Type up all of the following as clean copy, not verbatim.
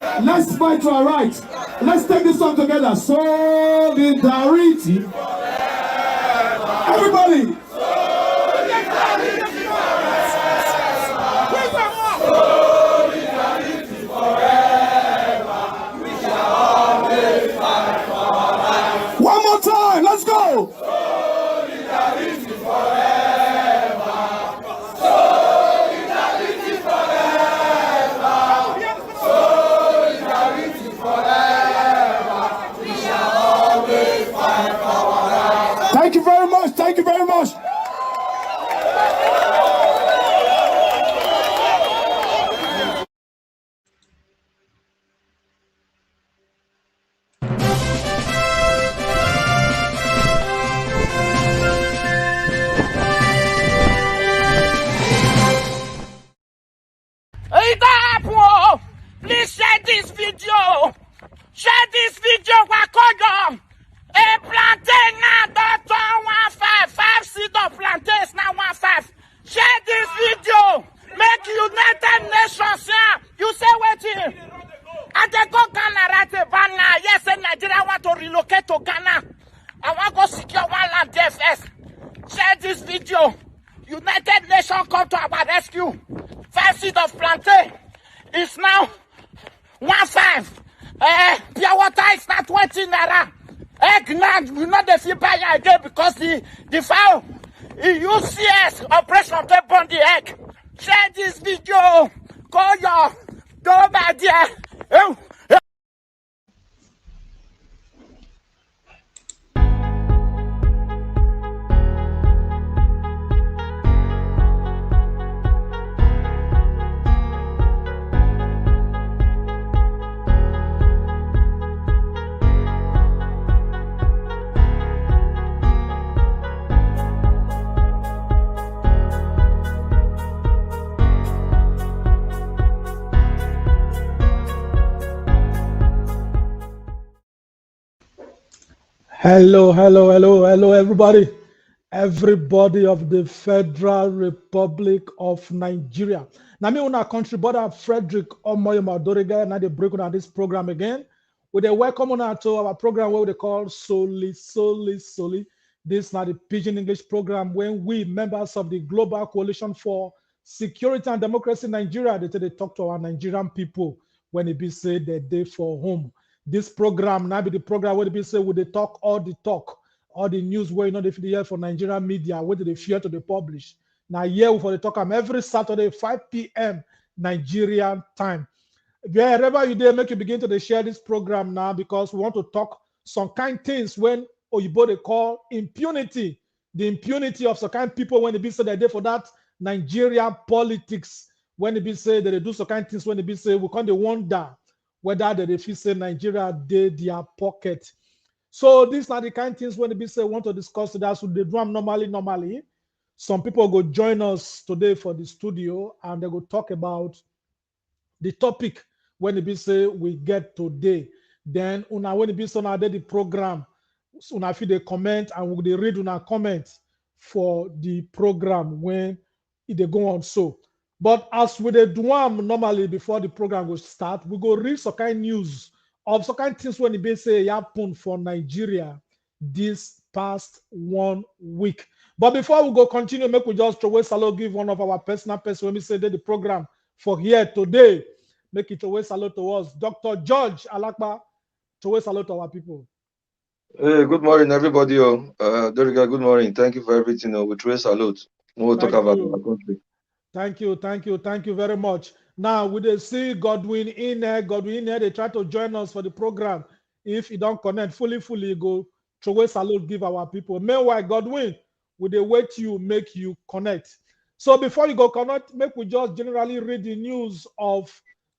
Let's fight to our right. Let's take this song together. Solidarity. Everybody. One more time, let's go. Solidarity forever. Solidarity forever. Solidarity forever. We shall always fight for our rights. Thank you very much. Thank you very much. Please share this video. Share this video. Wakoyo. A plantain now. Doctor 155 seed of plantains now 15. Share this video. Make United Nations here. You say waiting. And they go Ghana right about now. Yes, and Nigeria want to relocate to Ghana. I want to go secure one land there first. Share this video. United Nations come to our rescue. 5 seed of plantain is now 15. Pure water is now 20 naira. Egg now, we know the fee buy again because the fowl, UCS operation to burn the egg. Share this video. Call your dog idea. Hello, everybody. Everybody of the Federal Republic of Nigeria. Now, me una country brother Frederick Omoyoma Doriga, now they break on this program again. With a welcome on to our program where they call Soli. This is not the Pidgin English program when we, members of the Global Coalition for Security and Democracy in Nigeria, they talk to our Nigerian people when it be said that they for home. This program now be the program where they say would they talk, all the news where you know they hear for Nigerian media, where they fear to the publish. Now here for the talk every Saturday 5 p.m. Nigerian time. Wherever you there, make you begin to share this program now because we want to talk some kind things when Oyibo they call impunity, the impunity of some kind people when they be say they're there for that Nigerian politics. When they be say that they do some kind things when they be say we can't wonder whether they feel say Nigeria did their pocket. So these are the kind of things when they say want to discuss today. So they do them normally. Some people go join us today for the studio and they go talk about the topic when they say we get today. Then una when they say the program, una feel they comment and we read una comment for the program when they go on so. But as we do them normally before the program will start, we go read some kind of news of some kind of things when it say happen for Nigeria this past 1 week. But before we go continue, make we just throw salute, give one of our personal person when we say that the program for here today. Make it throw salute to us. Dr. George Alakba, throw salute to our people. Hey, good morning, everybody. Doriga, good morning. Thank you for everything. We throw salute. We'll talk about our country. Thank you very much. Now, we dey see Godwin in there. They try to join us for the program. If you don't connect fully, go throw salute, give our people. Meanwhile, Godwin, we dey wait you, make you connect. So before you go connect, make we just generally read the news of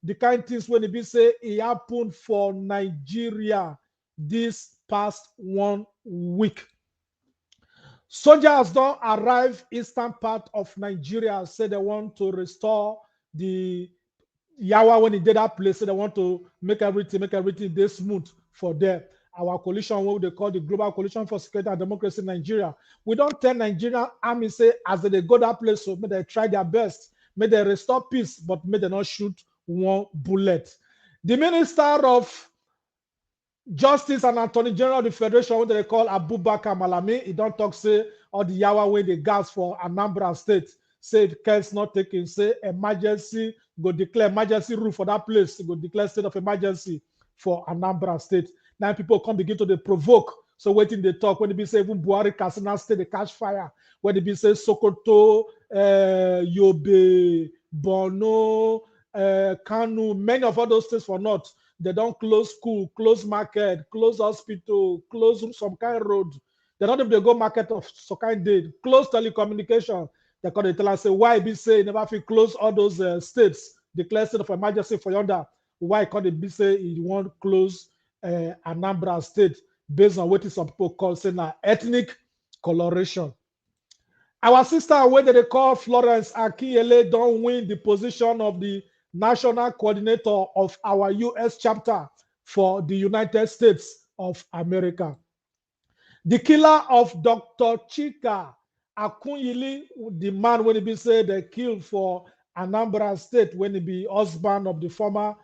the kind of things when it be say it happened for Nigeria this past 1 week. Soldiers don't arrive eastern part of Nigeria, say they want to restore the Yawa when they did that place, so they want to make everything this smooth for them. Our coalition, what they call the Global Coalition for Security and Democracy in Nigeria. We don't tell Nigerian army say as they go that place, so may they try their best, may they restore peace, but may they not shoot one bullet. The Minister of Justice and Attorney General of the Federation, what they call Abubakar Malami, he don't talk say all the yawa when the gas for Anambra State. Say if care's not taken, say emergency, go declare emergency rule for that place, go declare state of emergency for Anambra State. Now people come begin to they provoke. So waiting they talk when they be say even Buhari Kasina State they catch fire. When they be say Sokoto, Yobe, Borno, Kanu, many of all those states for North. They don't close school, close market, close hospital, close some kind of road. They don't even they go market of some kind did, close telecommunication. They call the tell us say why be say you never feel close all those states, declare state of emergency for yonder. Why can't it be say you want close Anambra State based on what some people call say now ethnic coloration. Our sister, whether they call Florence Ejele, don't win the position of the national coordinator of our U.S. chapter for the United States of America. The killer of Dr. Chika Akunyili, the man when he be said they killed for Anambra State, when he be husband of the former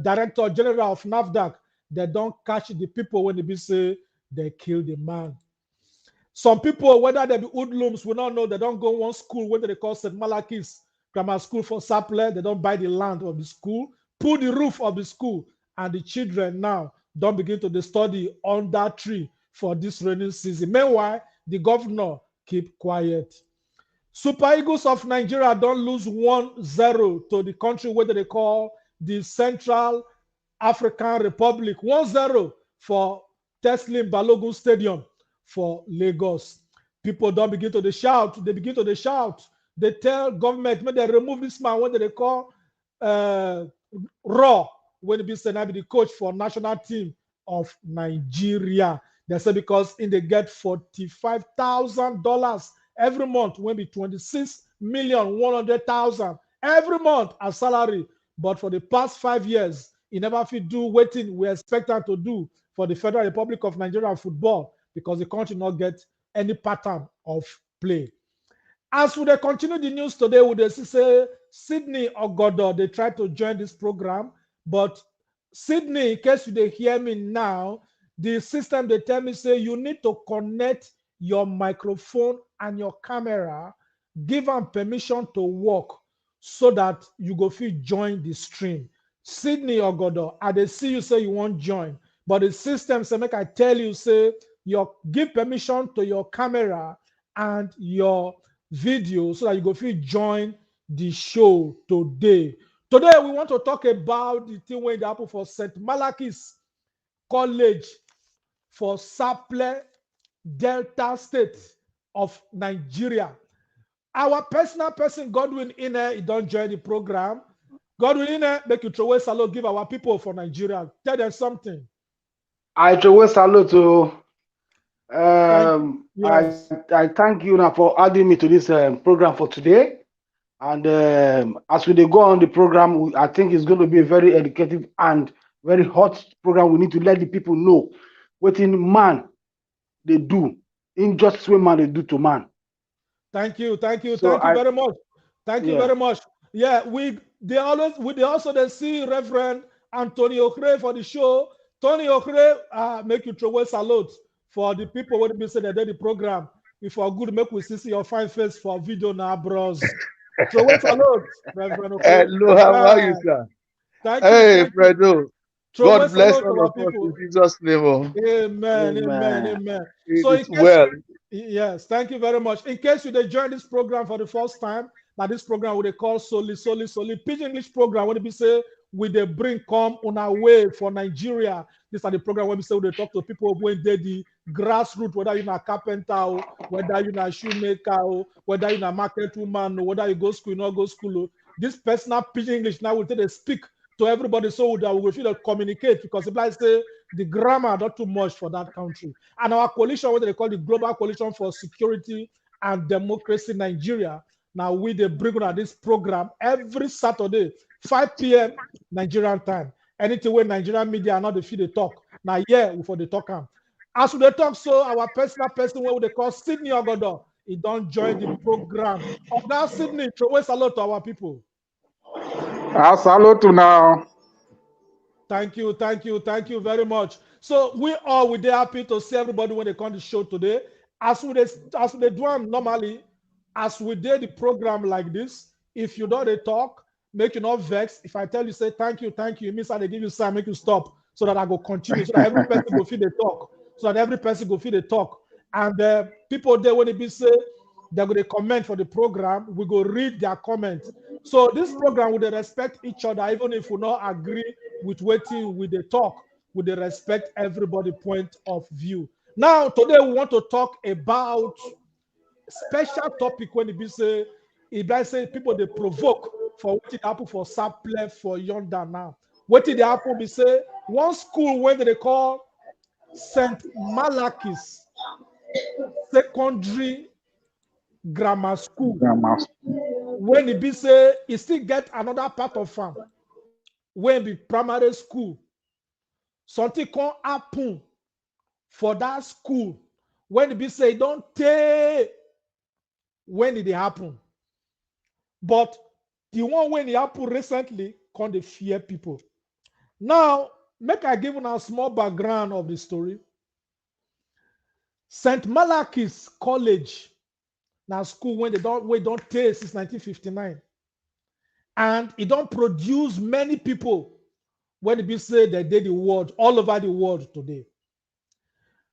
director general of NAFDAC, they don't catch the people when he be say they kill the man. Some people, whether they be hoodlums, we don't know. They don't go one school, whether they call St. Malachys Grammar School for Sapele. They don't buy the land of the school, pull the roof of the school, and the children now don't begin to study on that tree for this rainy season. Meanwhile, the governor keep quiet. Super Eagles of Nigeria don't lose 1-0 to the country whether they call the Central African Republic. 1-0 for Teslim Balogun Stadium for Lagos. People don't begin to shout. They begin to shout. They tell government, when they remove this man, what they call Raw, when it be said be the coach for national team of Nigeria. They say because in they get $45,000 every month, when be 26,100,000 every month as salary. But for the past 5 years, he never fit do waiting we expect him to do for the Federal Republic of Nigeria football, because the country not get any pattern of play. As we continue the news today, we say Sydney Ogodo, they try to join this program, but Sydney, in case you hear me now, the system they tell me say you need to connect your microphone and your camera, give them permission to work so that you go fit join the stream. Sydney Ogodo, I they see you say you won't join, but the system say make I tell you say give permission to your camera and your video so that you go fit join the show today. Today we want to talk about the thing when it happened for St. Malachys College for Sapele, Delta State of Nigeria. Our personal person, Godwin Ine, he don't join the program. Godwin Ine, make you throw away salute, give our people for Nigeria. Tell them something. I throw away salute to yes. I thank you now for adding me to this program for today. And as we go on the program, I think it's going to be a very educative and very hot program. We need to let the people know what in man they do, injustice what man they do to man. Thank you very much. Thank you very much. Yeah, they also see Reverend Anthony Okre for the show. Tony Okre, make you throw away salute for the people when they say they did the program. If you are good, make we see your fine face for video now, bros. Throw away salute, Reverend Okre. Hello, how are you, sir? Thank you. Hey, Fredo. God bless all all of us in Jesus' name. Amen. So in case, yes, thank you very much. In case you join this program for the first time, now this program we call Soli Pidgin English program. When we say we they bring come on our way for Nigeria. This are the program when we say we talk to people when they the grassroots, whether you're a carpenter, whether you're a shoemaker, whether you're a market woman, whether you go school, not go school. This personal Pidgin English now will take a speak to everybody so that we will feel to communicate, because if I say the grammar not too much for that country. And our coalition, what they call the Global Coalition for Security and Democracy Nigeria, now we they bring on this program every Saturday, 5 p.m. Nigerian time. Anything where Nigerian media are not the feed they talk. Now before they talk as we talk, so our personal person what they call Sydney Ogodo, he don't join the program. Now Sydney, throw away salute to our people. I salute to now. Thank you very much. So we dey happy to see everybody when they come to the show today. As we do am normally, as we did the program like this, if you don't talk, make you not vex. If I tell you say thank you, it means I give you sign, make you stop so that I go continue, so that every person go feel the talk, And people there when they be say they're going to comment for the program, we go read their comments. So this program will respect each other, even if we not agree with waiting with the talk, with the respect everybody point of view. Now today we want to talk about special topic when it be say, if I say people they provoke for what it happen for Sapele for yonder now. What did happen be say one school when they call St. Malachys Secondary Grammar School. When it be say it still get another part of farm when be primary school. Something can happen for that school when it be say don't take when did it happen. But the one when it happened recently can dey fear people. Now, make I give you a small background of the story. St. Malachys College, now school when they don't take since 1959. And it don't produce many people when it be say they did the world, all over the world today.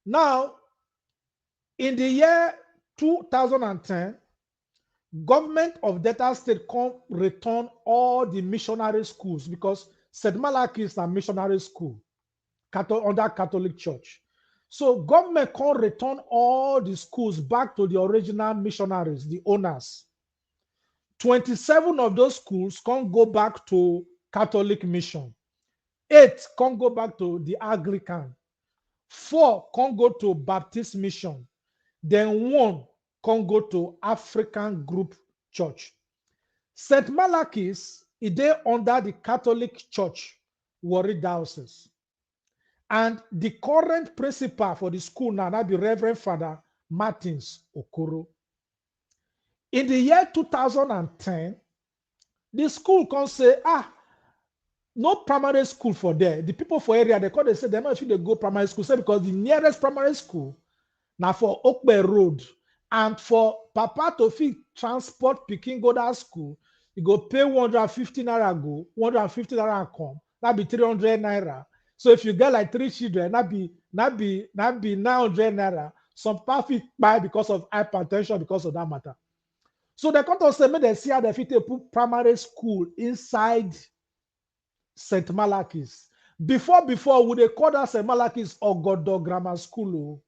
Now, in the year 2010, government of Delta State come return all the missionary schools because St. Malachys is a missionary school under Catholic Church. So government can return all the schools back to the original missionaries, the owners. 27 of those schools can go back to Catholic mission. 8 can go back to the Anglican. 4 can go to Baptist mission. Then 1 can go to African group church. St. Malachys is there under the Catholic Church, Warri Diocese. And the current principal for the school now be Reverend Father Martins Okoro. In the year 2010, the school can say, no primary school for there. The people for area, they say they're not sure they go primary school, say because the nearest primary school now for Oakbay Road. And for Papa to fit transport Pikin go that school, you go pay 150 naira go, 150 naira come. That be 300 naira. So if you get like 3 children, that be 900 naira. Some people fit buy because of hypertension, because of that matter. So they come to say, may they see how they fit put primary school inside St. Malachys. Before, would they call that St. Malachys Ogodo Grammar School?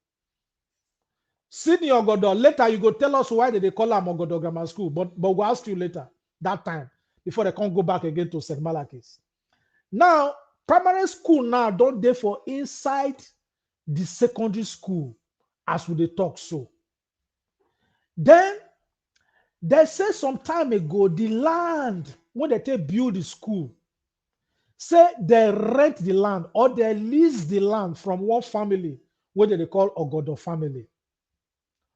Senior Ogodo, later you go tell us why they call them Ogodo Grammar School, but we'll ask you later, that time, before they can't go back again to St. Malachys. Now, primary school now don't dey for inside the secondary school, as we talk so. Then, they say some time ago, the land, when they build the school, say they rent the land or they lease the land from one family, what they call Ogodo family,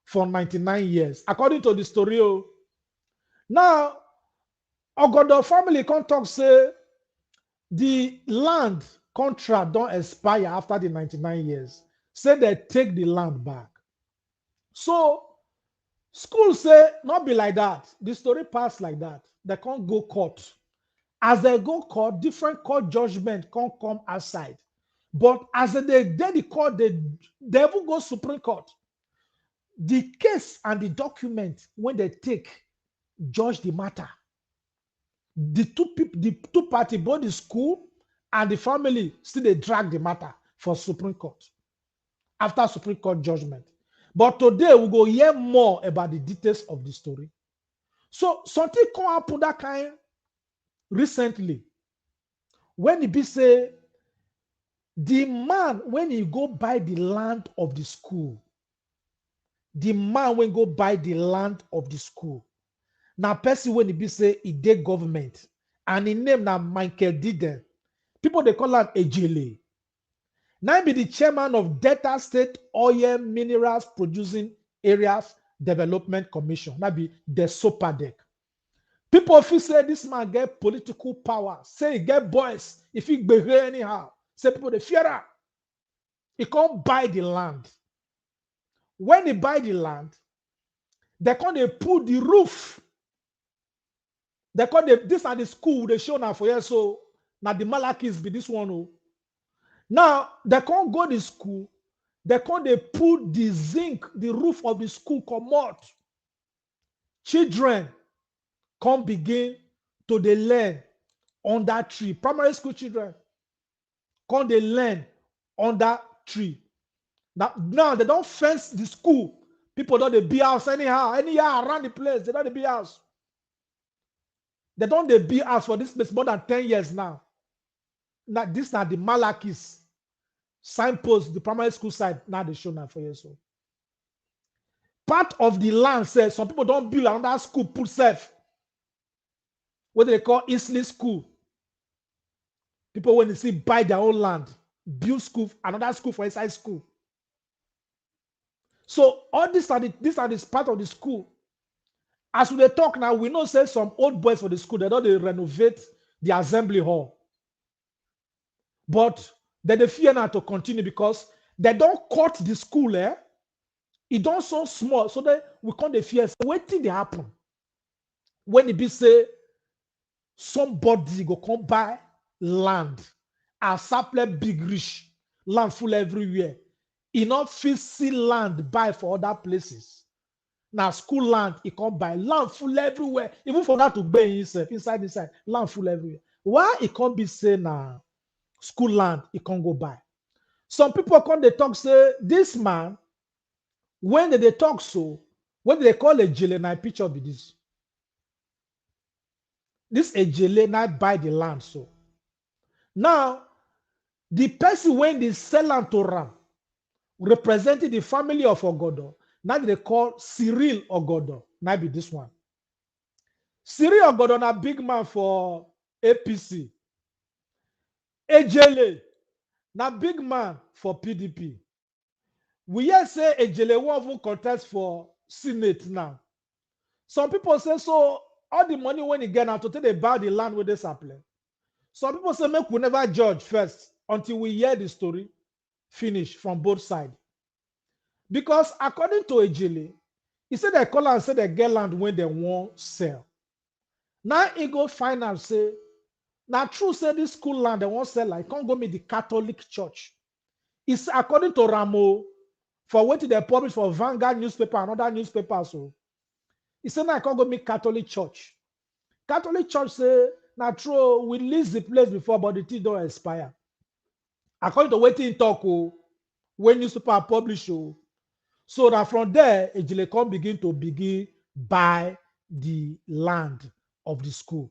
for 99 years, according to the story. Now, Ogodo family can talk say the land contract don't expire after the 99 years. Say they take the land back. So, school say not be like that. The story pass like that. They can't go court. As they go court, different court judgment can't come outside. But as they did the court, they will go Supreme Court. The case and the document, when they take, judge the matter. The two parties, both the school and the family, still they drag the matter for Supreme Court after Supreme Court judgment. But today we go hear more about the details of the story. So something come happen that kind recently when it be say the man when he go buy the land of the school. The man when go buy the land of the school. Now, person when he be say he did government and he name now Michael Diden. People they call him Ejele. Now be the chairman of Delta State Oil Minerals Producing Areas Development Commission. That be DESOPADEC. People feel say this man get political power. Say he get boys. If he behave anyhow. Say people they fear him. He can't buy the land. When he buy the land, they can't put the roof. They can't this are the school they show now for you. So now the Malachys be this one. Oh. Now they can't go to school. They can't put the zinc, the roof of the school come out. Children can't begin to they learn on that tree. Primary school children can't they learn on that tree. Now they don't fence the school. People don't they be house anyhow around the place. They don't they be house. They don't they be house for this place more than 10 years now. Now this now the Malachys signpost, the primary school side. Now they show now for you. So part of the land says some people don't build another school put safe. What they call Isley School. People when they see buy their own land, build school, another school for inside school. So all these are this part of the school. As we talk now, we know say some old boys for the school, they don't they renovate the assembly hall. But they fear now to continue because they don't cut the school there. It don't so small, so that we can't fear. So what did they happen? When it be say somebody go come buy land, a Sapele big rich, land full everywhere. Enough see land buy for other places. Now school land, it can't buy land full everywhere. Even for that to buy inside, land full everywhere. Why it can't be say now school land, it can't go buy? Some people come they talk say this man, when they talk so, what they call Ejele now picture be this. This Ejele now buy the land so. Now, the person when they sell land to Ram, representing the family of Ogodo, now they call Cyril Ogodo. Now be this one. Cyril Ogodo na big man for APC. Ejele na big man for PDP. We hear say Ejele won't contest for Senate now. Some people say so all the money when he get out to take they buy the land with this Sapele. Some people say make we never judge first until we hear the story finish from both sides. Because according to Ejele, he said they call and say they get land when they won't sell. Now he go find and say, now true say this school land they won't sell, like can't go meet the Catholic Church. It's according to Ramo, for what they publish for Vanguard newspaper and other newspapers. So he said now I can't go meet Catholic Church. Catholic Church say, now true, we lease the place before, but the thing don't expire. According to what he talk, when newspaper publish, so that from there, Ejele can begin buy the land of the school.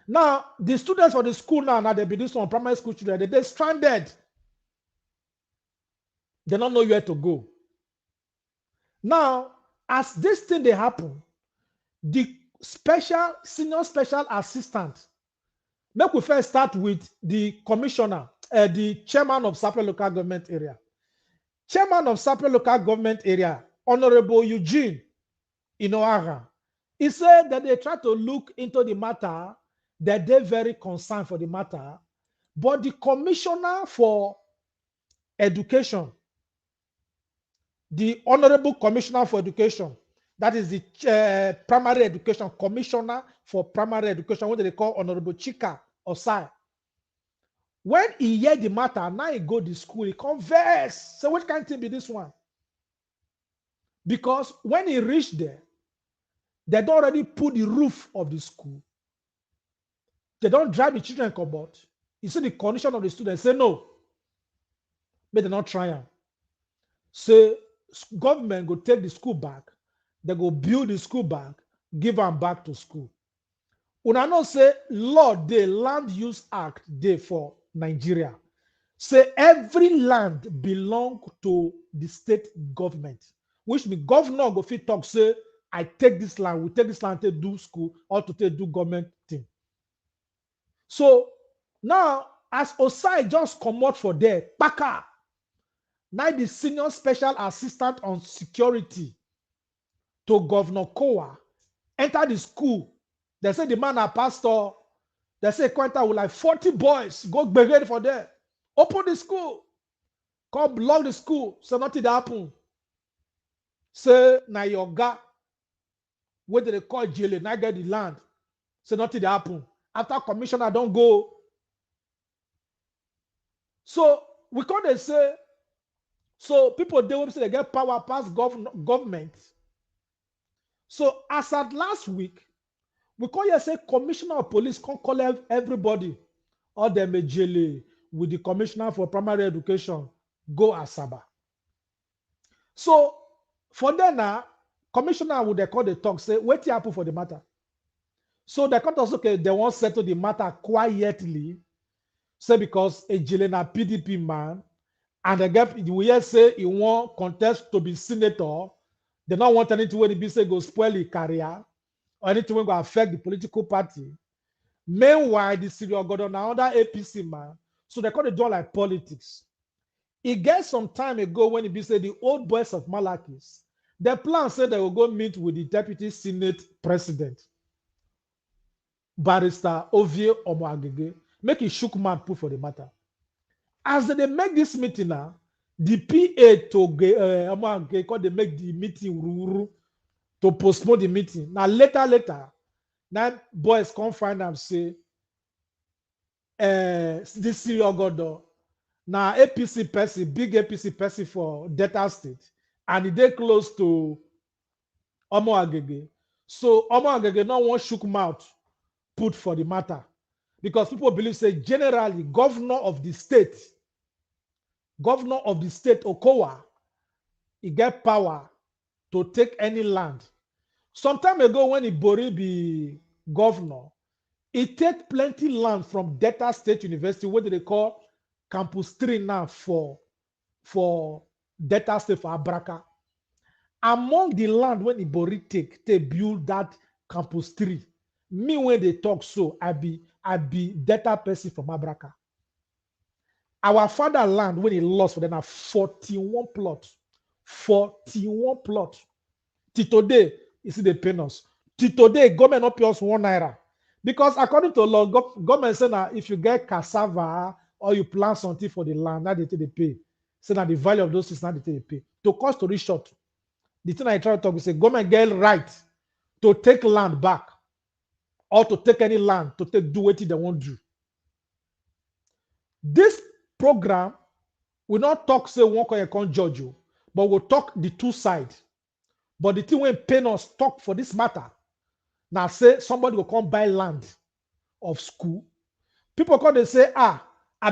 Now, the students for the school now they be this one primary school children, they're stranded. They don't know where to go. Now, as this thing they happen, the senior special assistant, make we first start with the commissioner, the chairman of Sapele local government area. Chairman of Sapele local government area, Honorable Eugene Inoara, he said that they try to look into the matter, that they're very concerned for the matter, but the commissioner for education, the honorable commissioner for education, that is the primary education commissioner for primary education, what they call Honorable Chika Osai. When he hear the matter, now he go to school, he converse. So what kind of thing be this one? Because when he reached there, they don't already put the roof of the school. They don't drive the children come out. You see the condition of the students, say no. But they not try them. So government go take the school back. They go build the school back, give them back to school. Una know say law dey Land Use Act dey for Nigeria. Say every land belong to the state government, which means governor go fit talk say I take this land, we take this land to do school or to do government thing. So now as Osai just come out for there, Paka, now the senior special assistant on security to Governor OKOWA enter the school. They say the man a pastor. They say Quenta with like 40 boys. Go be ready for them. Open the school. Come block the school. Say nothing happen. Say na your guy. Where they call Ejele, now get the land. Say nothing happen. After commissioner don't go. So we can't say, so people they will say they get power past government. So as at last week, we can't say commissioner of police can't call everybody, all them Ejele with the commissioner for primary education, go Asaba. So for them now, commissioner would they call the talk, say, what happen for the matter? So they can't also okay, they won't settle the matter quietly. Say because Ejele na PDP man, and we hear say he won't contest to be senator. They don't want anything where the be say go spoil his career or anything will go affect the political party. Meanwhile, the city of Ogodo now under APC man, so they call it do like politics. It gets some time ago when it be say the old boys of Malachys, the plan said they will go meet with the deputy senate president, Barrister Ovie Omoagege, make it shook man put for the matter. As they make this meeting now, the PA to Omoagege call they make the meeting to postpone the meeting. Now later, now boys come find and say, this city Ogodo, now APC person, big APC person for Delta State, and they close to Omoagege. So Omoagege no one shook mouth put for the matter. Because people believe say generally governor of the state OKOWA, he get power to take any land. Some time ago when Ibori be governor, he take plenty land from Delta State University, what they call Campus 3 now for Delta State for Abraka. Among the land when Ibori take, they build that Campus 3. Me when they talk so, I be Delta person from Abraka. Our fatherland when he lost for them are 41 plots. 41 plots. Till today, you see the peanuts. Till today, government not pay us 1 naira. Because according to law, government say that if you get cassava or you plant something for the land, that they pay. Say that the value of those things now they pay. To cut story short, the thing I try to talk is say government get right to take land back or to take any land to do what they want to do. This program will not talk say one can judge you, but we'll talk the two sides. But the thing when pain us talk for this matter, now say somebody will come buy land of school. People come they say, I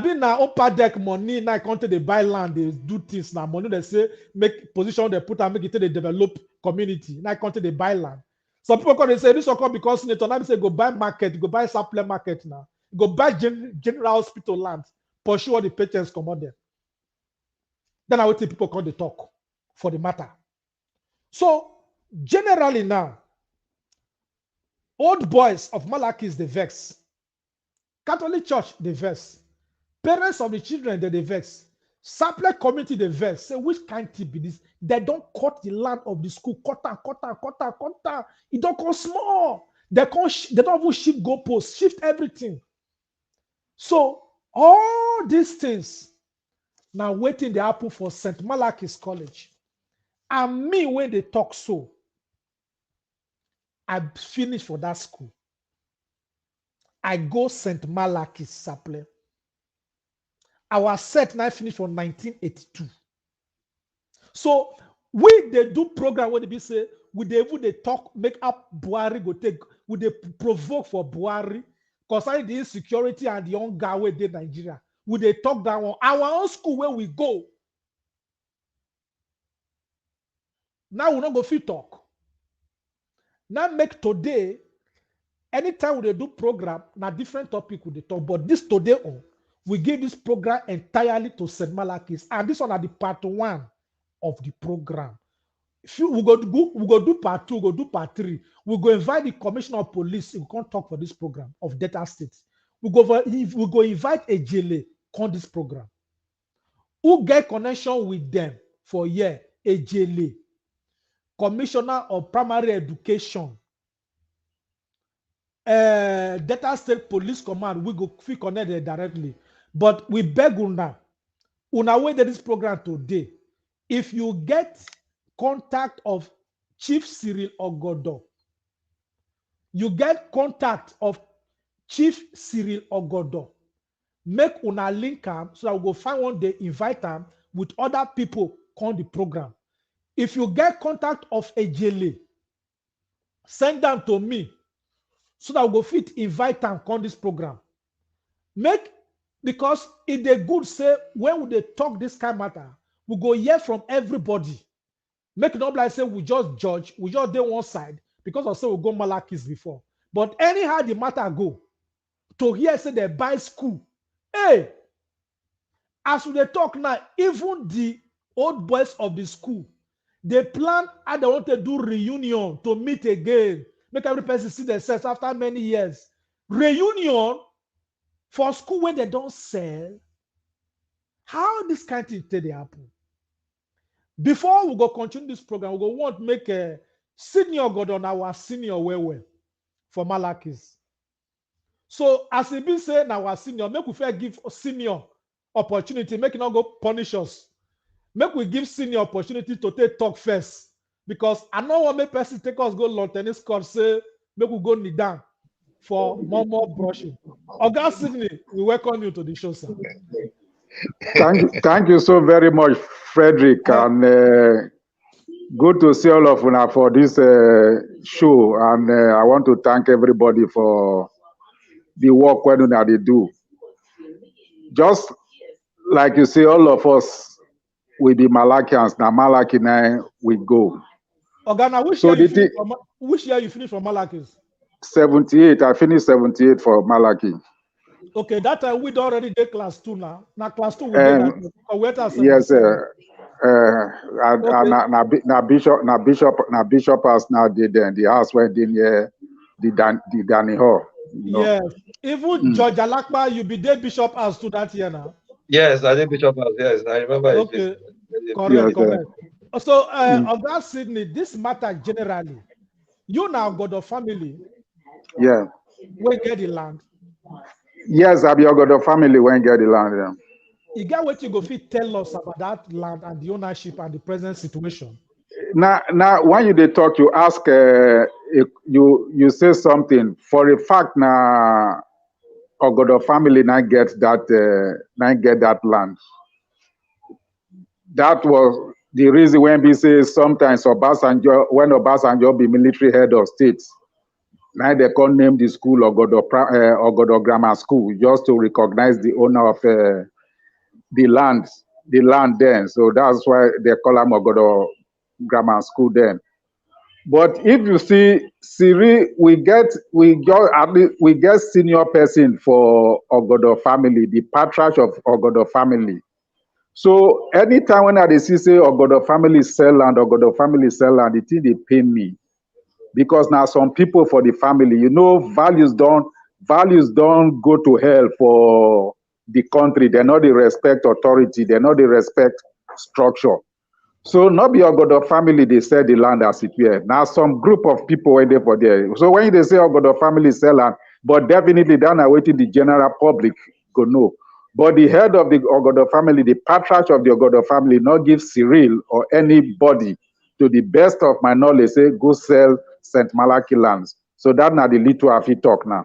been now OPADEC money, now I come to they buy land, they do things now. Money they say make position they put and make it to the develop community. Now I come to they buy land. Some people come they say this will come because senator now say go buy market, go buy Sapele market now, go buy general hospital land, pursue all the patents come out there. Then I will tell people come they talk for the matter. So generally now, old boys of Malachys they vex. Catholic Church they vex. Parents of the children they vex. Sapele community they vex. Say which kind of be this? They don't cut the land of the school. Cut. It don't come small. They don't even shift goalposts, shift everything. So all these things now waiting they happen for St. Malachys College. And me when they talk so, I finish for that school. I go St. Malachys Sapele. Our set now finish for 1982. So we they do program where they be say, would they even they talk, make up Buhari go take, would they provoke for Buhari concerning the insecurity and the hunger where they Nigeria? Would they talk that one? Our own school where we go. Now we not go fit talk. Now make today, anytime we do program, na different topic we talk. But this today on, we give this program entirely to St. Malachys, and this one are the part 1 of the program. If we go do part 2, we go do part 3. We go invite the commissioner of police. We can't talk for this program of Delta State. We go invite Ejele on this program. Who get connection with them for year? Ejele, commissioner of primary education, Delta State Police Command, we go fit connect there directly. But we beg una way that this program today, if you get contact of Chief Cyril Ogodo, you get contact of Chief Cyril Ogodo, make una link am so that we go find one day, invite am with other people on the program. If you get contact of Ejele, send them to me so that we go fit invite am on this program. Because it dey good say when we dey talk this kind of matter, we go hear from everybody. Make it not like say we just judge, we just dey one side because of say we go Malachys before. But anyhow the matter go, to hear say they buy school. Hey, as we dey talk now, even the old boys of the school, they plan how they want to do reunion to meet again. Make every person see themselves after many years. Reunion for school when they don't sell. How this kind of thing dey happen? Before we go continue this program, we go want to make a senior God on our senior well for Malachys. So as it been said, our senior, make we fair give senior opportunity, make it not go punish us. Make we give senior opportunity to take talk first. Because I know what make person take us go long tennis court, say, make we go kneel down for more brushing. Oga Sydney, we welcome you to the show, sir. Thank you so very much, Frederick, and good to see all of you for this show. And I want to thank everybody for the work when they do. Just like you see, all of us will be Malachians. Now Malachy now we go. Oga, which year you finish from Malachys? 78. I finished 78 for Malachy. Okay, that time we already did class 2 now. Now class 2 we yes, sir. Now bishop has now did the house where did the Danny Hall. Yes, even George Alakpa, you be there bishop house to that year now. Yes, I did bishop house. Yes, I remember. Okay, correct. So, Oga Sydney, this matter generally, you now got a family. Yeah. When get the land. Yes, I be Ogodo family when get the land. Yeah. You get what you go fit tell us about that land and the ownership and the present situation. Now when you they talk, you ask, you say something for a fact. Now Ogodo family now get that land. That was the reason when we say sometimes when Obasanjo be military head of state. Now they can't name the school Ogodo Grammar School just to recognize the owner of the land then. So that's why they call them Ogodo Grammar School then. But if you see, Siri, we get senior person for Ogodo family, the patriarch of Ogodo family. So anytime when I see say Ogodo family sell land, the thing they pay me. Because now some people for the family, values don't go to hell for the country. They know they respect authority. They know they respect structure. So not be Ogodo family, they sell the land as it were. Now some group of people went there for there. So when they say Ogodo family sell land, but definitely they're not waiting the general public go know. But the head of the Ogodo family, the patriarch of the Ogodo family, not give Cyril or anybody, to the best of my knowledge, say go sell St. Malachy lands. So that now the little have talk now.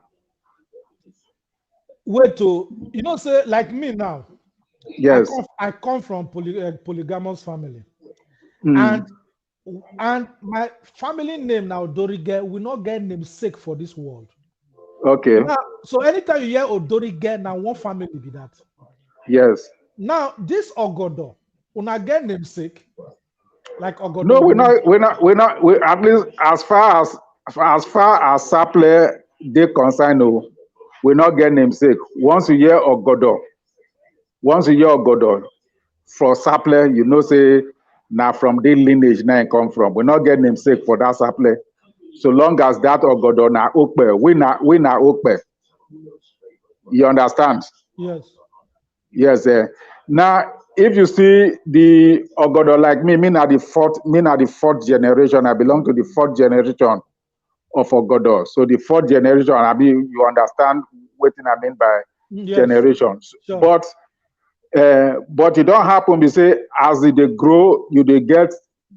Wait to say like me now. Yes. I come from polygamous family, and my family name now Odorige will not get namesake for this world. Okay. Now, so anytime you hear Odorige, now one family be that. Yes. Now this Ogodo, una get namesake. Like Ogodo. No, we're not. At least as far as Sapele they concern, no, we're not getting namesake. Once you hear Ogodo for Sapele, say now from the lineage now come from. We're not getting namesake for that Sapele. So long as that Ogodo na Okpe, we na Okpe. You understand? Yes. Yes. Now, if you see the Ogodo like me na the fourth generation. I belong to the fourth generation of Ogodo. So the fourth generation, I mean, you understand what I mean by generations. Sure. But it don't happen. We say as they grow, they get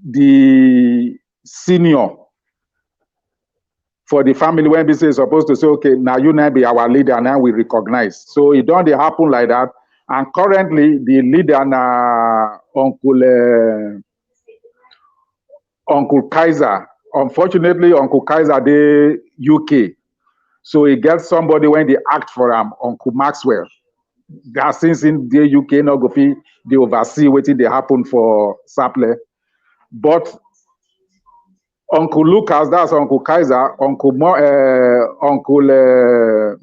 the senior for the family when we say supposed to say, okay, now you now be our leader, now we recognize. So it don't happen like that. And currently the leader na Uncle Kaiser. Unfortunately, Uncle Kaiser the UK. So he gets somebody when they act for him, Uncle Maxwell. That since in the UK no go fit they oversee what they happen for Sapele. But Uncle Lucas, that's Uncle Kaiser, Uncle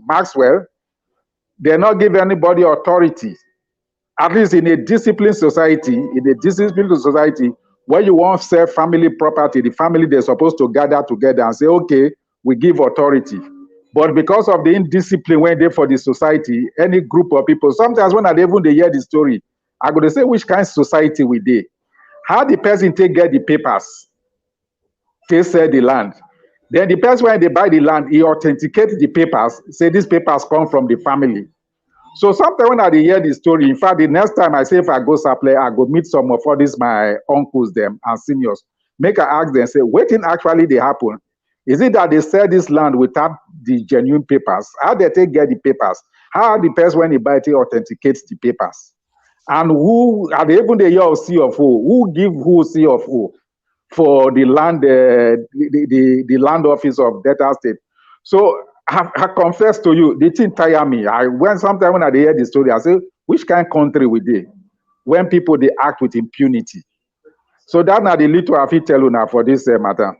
Maxwell, they're not give anybody authority. At least in a disciplined society, where you want to sell family property, the family they're supposed to gather together and say, okay, we give authority. But because of the indiscipline when they for the society, any group of people, sometimes when I even they hear the story, I go to say which kind of society we did. How the person take get the papers, they sell the land. Then the person when they buy the land, he authenticates the papers, say these papers come from the family. So sometimes when I hear the story, in fact, the next time I say if I go Sapele, I go meet some of all these my uncles them and seniors. Make I ask them, say, what thing actually they happen? Is it that they sell this land without the genuine papers? How they take get the papers? How the person when he buy it authenticates the papers? And who are they even the year of C of O? Who give who C of O for the land, the land office of Delta State? So I confess to you, the thing tire me. Sometimes when I hear the story, I say, which kind of country we dey when people they act with impunity? So that's not the little I tell you now for this matter.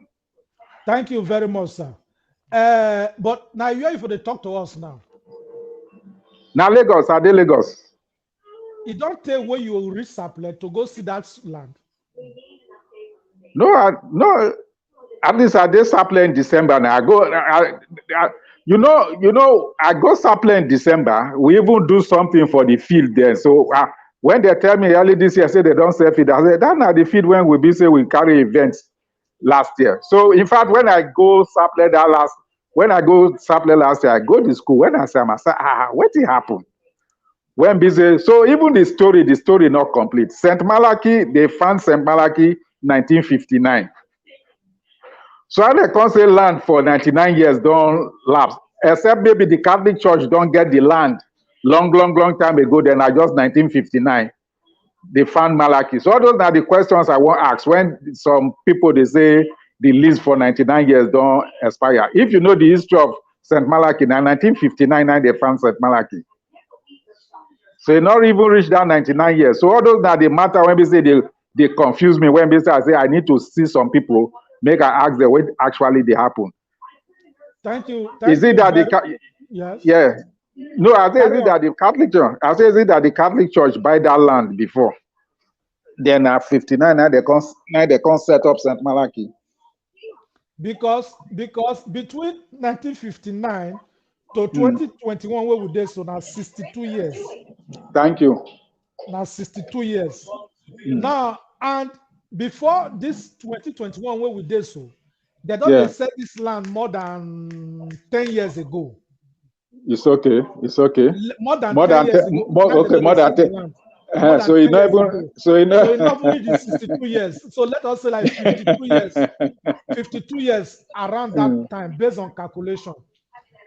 Thank you very much, sir. But now you are for the talk to us now. Now Lagos, are they Lagos? You don't tell where you will reach Sapele to go see that land. No, no. At least I did Sapele in December. Now I go. You know, I go Sapele in December. We even do something for the field there. So when they tell me early this year, say they don't sell feed, I say that's not the field when we say we carry events last year. So in fact, when I go Sapele last year, I go to school. When I say, what did happen? When busy, so even the story not complete. St. Malachy, they found St. Malachy 1959. So how they can say land for 99 years don't lapse, except maybe the Catholic Church don't get the land long time ago. Then I just 1959, they found Malachy. So all those are the questions I want to ask. When some people they say the lease for 99 years don't expire. If you know the history of St. Malachy, now 1959 they found St. Malachy. So it not even reached that 99 years. So all those are the matter when we say they confuse me when we say I need to see some people. Make I ask them what actually they happen. Thank you. Is it that yes? Yeah. No, I say is it that the Catholic Church? I say is it that the Catholic Church buy that land before? Then at 59, now they can set up St. Malachy. Because between 1959 to 2021, where we did so now 62 years. Thank you. Now 62 years. Now and before this 2021, where we did so, they don't sell this land more than 10 years ago. It's okay. It's okay. More than 10 years ago. More than 10. So you know even so you know. So not only 62 years. So let us say like 52 years. 52 years around that time, based on calculation.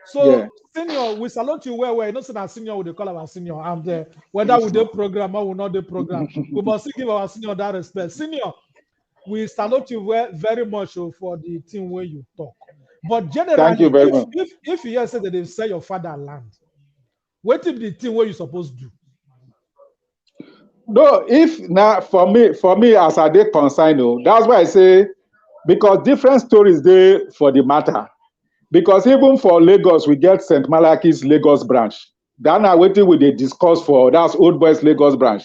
So senior, we salute you where you know say that senior we call our senior. And whether we do program or we not do program, we must give our senior that respect. Senior, we salute you very much for the thing where you talk. But generally, thank you very much. If you hear say that they sell your father land, what if the thing where you supposed to do? No, if now for me as I dey concerned, that's why I say because different stories there for the matter. Because even for Lagos, we get St. Malachy's Lagos branch. Then I waiting with the discuss for that's Old Boys Lagos branch.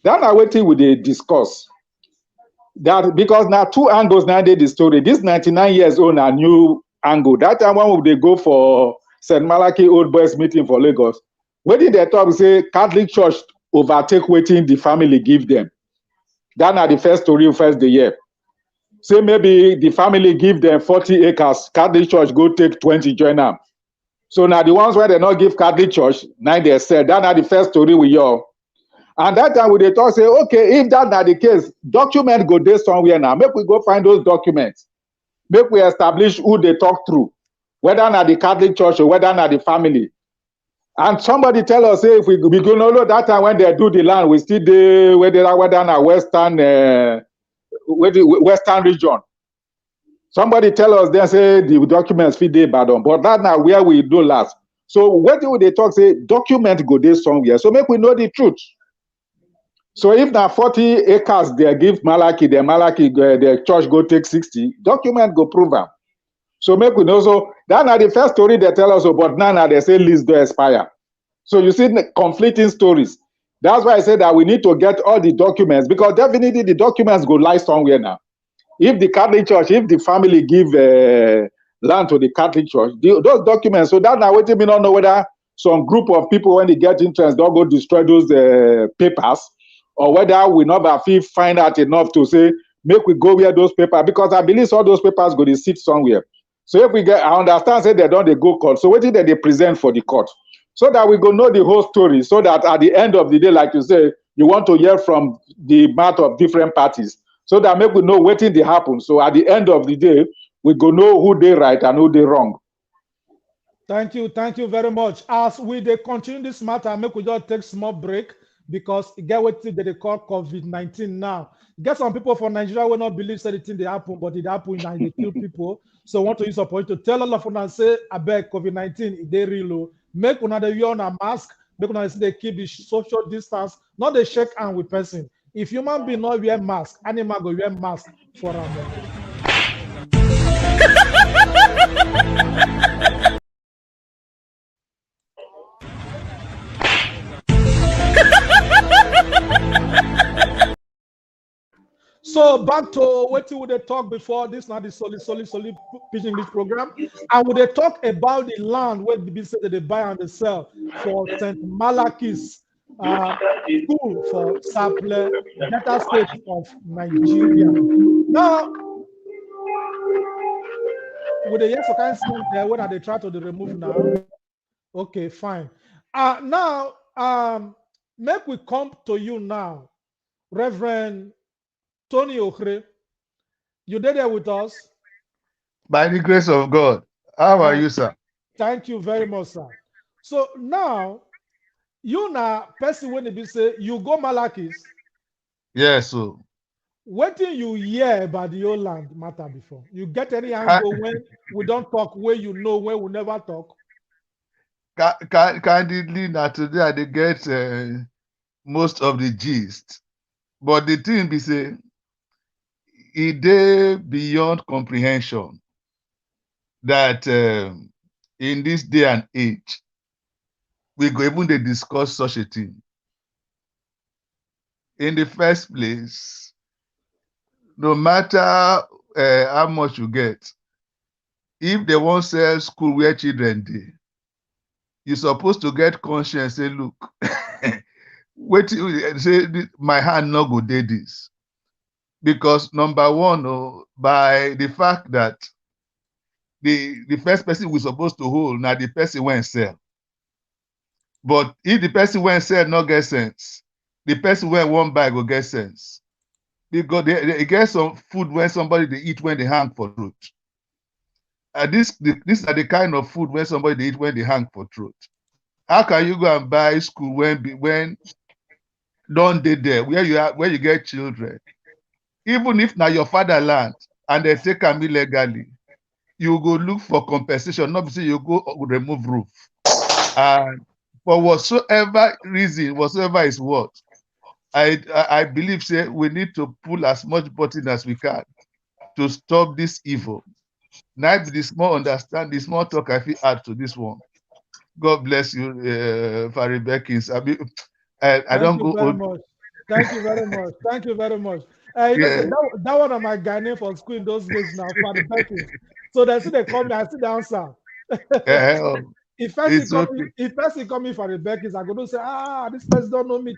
Then I waiting with the discuss. That because now two angles now did the story. This 99 years old a new angle. That time when they go for St. Malachy Old Boys meeting for Lagos, when did they talk say Catholic Church overtake waiting the family give them? That are the first story first the year. say maybe the family give them 40 acres, Catholic Church go take 20 join them. So now the ones where they not give Catholic Church, now they said that now the first story with you. And that time we they talk say, okay, if that not the case, document go there somewhere now. Make we go find those documents. Make we establish who they talk through, whether not the Catholic Church or whether not the family. And somebody tell us, say, if we go know that time when they do the land, we still do whether not Western Western region. Somebody tell us they say the documents fit dey Ibadan, but that now where we do last. So what do they talk say document go there somewhere? So make we know the truth. So if now 40 acres they give Malachy, the church go take 60, document go prove them. So make we know. So that now the first story they tell us about now they say lease do expire. So you see the conflicting stories. That's why I said that we need to get all the documents, because definitely the documents go lie somewhere now. If the Catholic Church, if the family give land to the Catholic Church, those documents, so that now we don't know whether some group of people, when they get interest, don't go destroy those papers, or whether we not find out enough to say, make we go where those papers, because I believe all those papers go to sit somewhere. So if we get, I understand, say they don't they go court. So what did they present for the court? So that we go know the whole story, so that at the end of the day, like you say, you want to hear from the mouth of different parties, so that make we know what did happen. So at the end of the day, we go know who they right and who they wrong. Thank you very much. As we they continue this matter, make we just take small break, because get what they call COVID-19 now. Get some people from Nigeria will not believe anything they happen, but it happened and they kill people. So I want to use a point to tell all of them and say, I beg COVID-19, they real. Make another wear on a mask, make another say they keep the social distance, not the shake hand with person. If human being not wear mask, animal go wear mask for a moment. So back to what we they talk before this, not the solid pitching English program, and we they talk about the land where the business that they buy and they sell for St. Malachys School for Sapele, Delta State of Nigeria. Now, with the yes, kind of there, what are they trying to remove now? Okay, fine. Now, make we come to you now, Reverend Tony Okre. You did there with us? By the grace of God. How are you, sir? Thank you very much, sir. So now, you now, person when they say you go Malachys. Yes, so. What do you hear about the old land matter before? You get any angle when we don't talk, where you know, where we never talk? Candidly, now today I get most of the gist. But the thing be say, it is beyond comprehension that in this day and age, we go even they discuss such a thing. In the first place, no matter how much you get, if they won't sell school where children dey, you're supposed to get conscience, say, look, wait, say my hand not go dey this. Because number one, by the fact that the first person we're supposed to hold, now the person won't sell. But if the person won't sell, not get sense, the person won't buy go get sense. Because they get some food when somebody they eat when they hang for throat. These are the kind of food when somebody they eat when they hang for throat. How can you go and buy school when don't they there where you get children? Even if now your fatherland and they take them illegally, you go look for compensation, not say you go remove roof. And for whatsoever reason, whatsoever is what, I believe say we need to pull as much button as we can to stop this evil. Now be the small understand, the small talk I feel add to this one. God bless you, Farid Beckins. I don't go very much. Thank you very much. Thank you very much. You know, that one of my guy name for school in those days now, Farid Beckins. So they see they call me, I see the answer. If person come in Farid Beckins, I'm going to say, this person don't know me.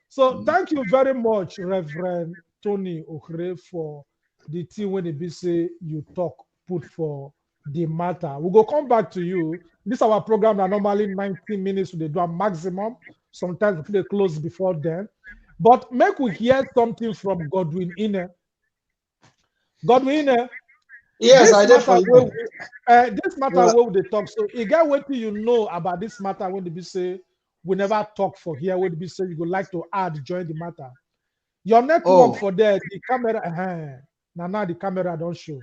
So thank you very much, Reverend Tony Okre, for the thing when it be say you talk put for the matter. We go come back to you. This our program are normally 90 minutes. They do a maximum. Sometimes they close before then. But make we hear something from Godwin Inne. Godwin Inne, Yes, I did this for matter you. this matter where they talk. So you get what you know about this matter when they be say we never talk for here. When they be say you would like to add join the matter. Your network for there, the camera, now the camera don't show.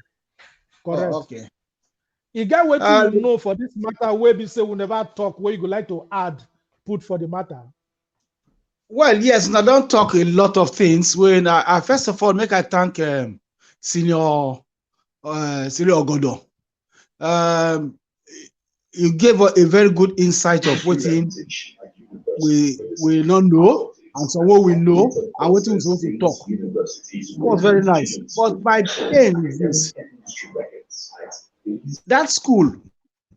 Correct. Oh, okay. You get what you know for this matter where we say we never talk, where you would like to add, put for the matter. Well, yes, now don't talk a lot of things. When I first of all make I thank Senior Ogodo. You gave a very good insight of what we don't know and so what we know and what we're supposed to talk. It was very nice. But my pain is this. That school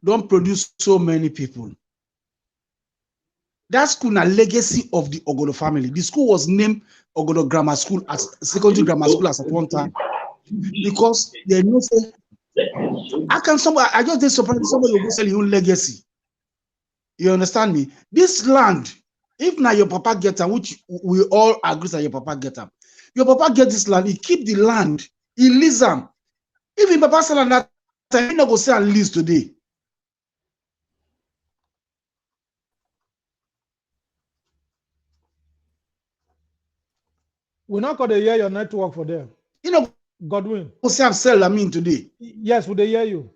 don't produce so many people. That school is a legacy of the Ogodo family. The school was named Ogodo Grammar School as secondary grammar school as at one time because they know say, how can somebody, I just did surprise somebody will go sell your own legacy. You understand me? This land, if now your papa get them, which we all agree that your papa get them, your papa get this land, he keep the land, he lease them. If your papa sell that time, he not go sell and lease today. We're not going to hear your network for them. You know, Godwin. Go say I'm sell today. Yes, would they hear you?